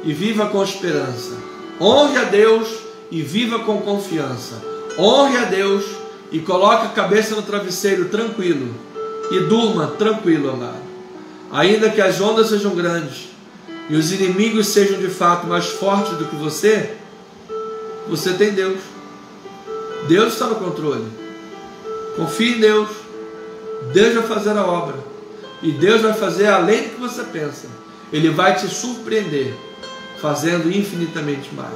e viva com esperança. Honre a Deus e viva com confiança. Honre a Deus e coloque a cabeça no travesseiro tranquilo. E durma tranquilo, amado. Ainda que as ondas sejam grandes e os inimigos sejam de fato mais fortes do que você tem Deus. Deus está no controle. Confie em Deus. Deus vai fazer a obra. E Deus vai fazer além do que você pensa. Ele vai te surpreender, fazendo infinitamente mais.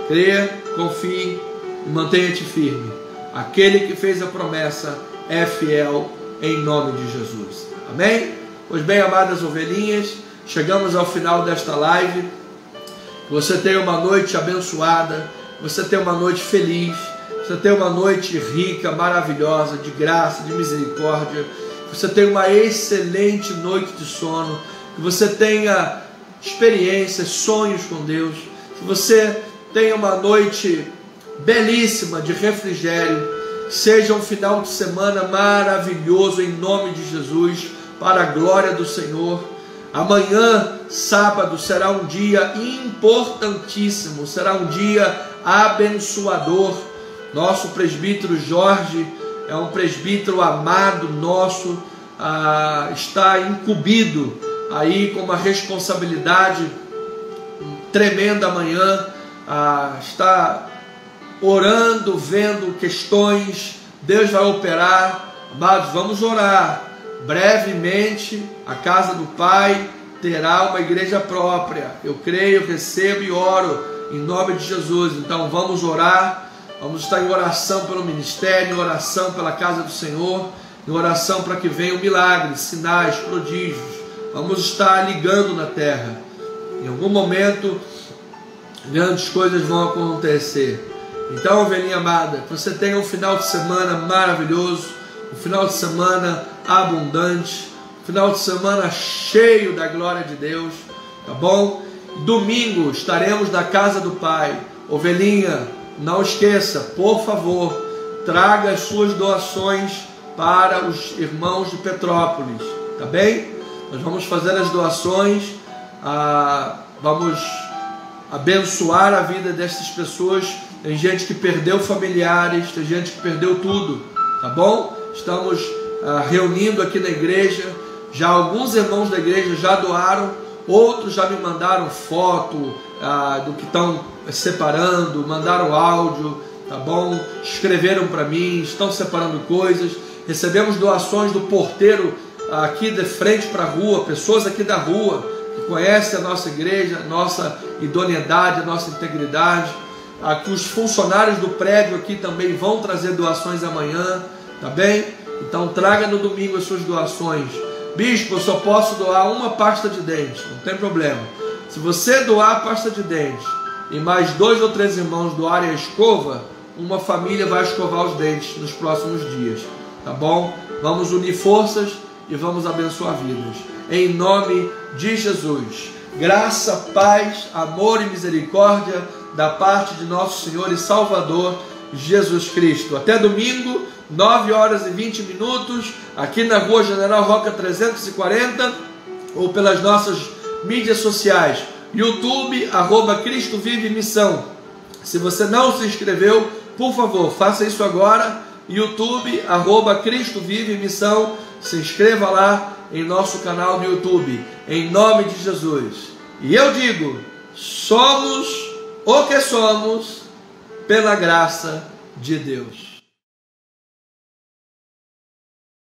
Creia, confie e mantenha-te firme. Aquele que fez a promessa é fiel, em nome de Jesus. Amém? Pois bem, amadas ovelhinhas, chegamos ao final desta live. Que você tenha uma noite abençoada, você tenha uma noite feliz, você tenha uma noite rica, maravilhosa, de graça, de misericórdia. Que você tenha uma excelente noite de sono, que você tenha experiências, sonhos com Deus, que você tenha uma noite belíssima de refrigério. Seja um final de semana maravilhoso em nome de Jesus, para a glória do Senhor. Amanhã, sábado, será um dia importantíssimo, será um dia abençoador. Nosso presbítero Jorge é um presbítero amado nosso, está incumbido aí com uma responsabilidade tremenda amanhã, está orando, vendo questões. Deus vai operar. Amados, vamos orar. Brevemente a casa do Pai terá uma igreja própria. Eu creio, recebo e oro em nome de Jesus. Então vamos orar, vamos estar em oração pelo ministério, em oração pela casa do Senhor, em oração para que venham milagres, sinais, prodígios. Vamos estar ligando na terra. Em algum momento grandes coisas vão acontecer. Então, ovelhinha amada, que você tenha um final de semana maravilhoso, um final de semana abundante, um final de semana cheio da glória de Deus, tá bom? Domingo estaremos na casa do Pai. Ovelhinha, não esqueça, por favor, traga as suas doações para os irmãos de Petrópolis, tá bem? Nós vamos fazer as doações, vamos abençoar a vida dessas pessoas. Tem gente que perdeu familiares, tem gente que perdeu tudo, tá bom? Estamos reunindo aqui na igreja. Já alguns irmãos da igreja já doaram, outros já me mandaram foto do que estão separando, mandaram áudio, tá bom? Escreveram para mim, estão separando coisas. Recebemos doações do porteiro aqui de frente para a rua, pessoas aqui da rua que conhecem a nossa igreja, a nossa idoneidade, a nossa integridade. Aqui os funcionários do prédio aqui também vão trazer doações amanhã, tá bem? Então traga no domingo as suas doações. Bispo, eu só posso doar uma pasta de dente, não tem problema. Se você doar a pasta de dente e mais 2 ou 3 irmãos doarem a escova, uma família vai escovar os dentes nos próximos dias, tá bom? Vamos unir forças e vamos abençoar vidas. Em nome de Jesus. Graça, paz, amor e misericórdia da parte de nosso Senhor e Salvador Jesus Cristo. Até domingo, 9h20, aqui na Rua General Roca 340, ou pelas nossas mídias sociais, YouTube, @Cristo Vive Missão. Se você não se inscreveu, por favor, faça isso agora. YouTube, @Cristo Vive Missão. Se inscreva lá em nosso canal do YouTube, em nome de Jesus. E eu digo, somos o que somos pela graça de Deus.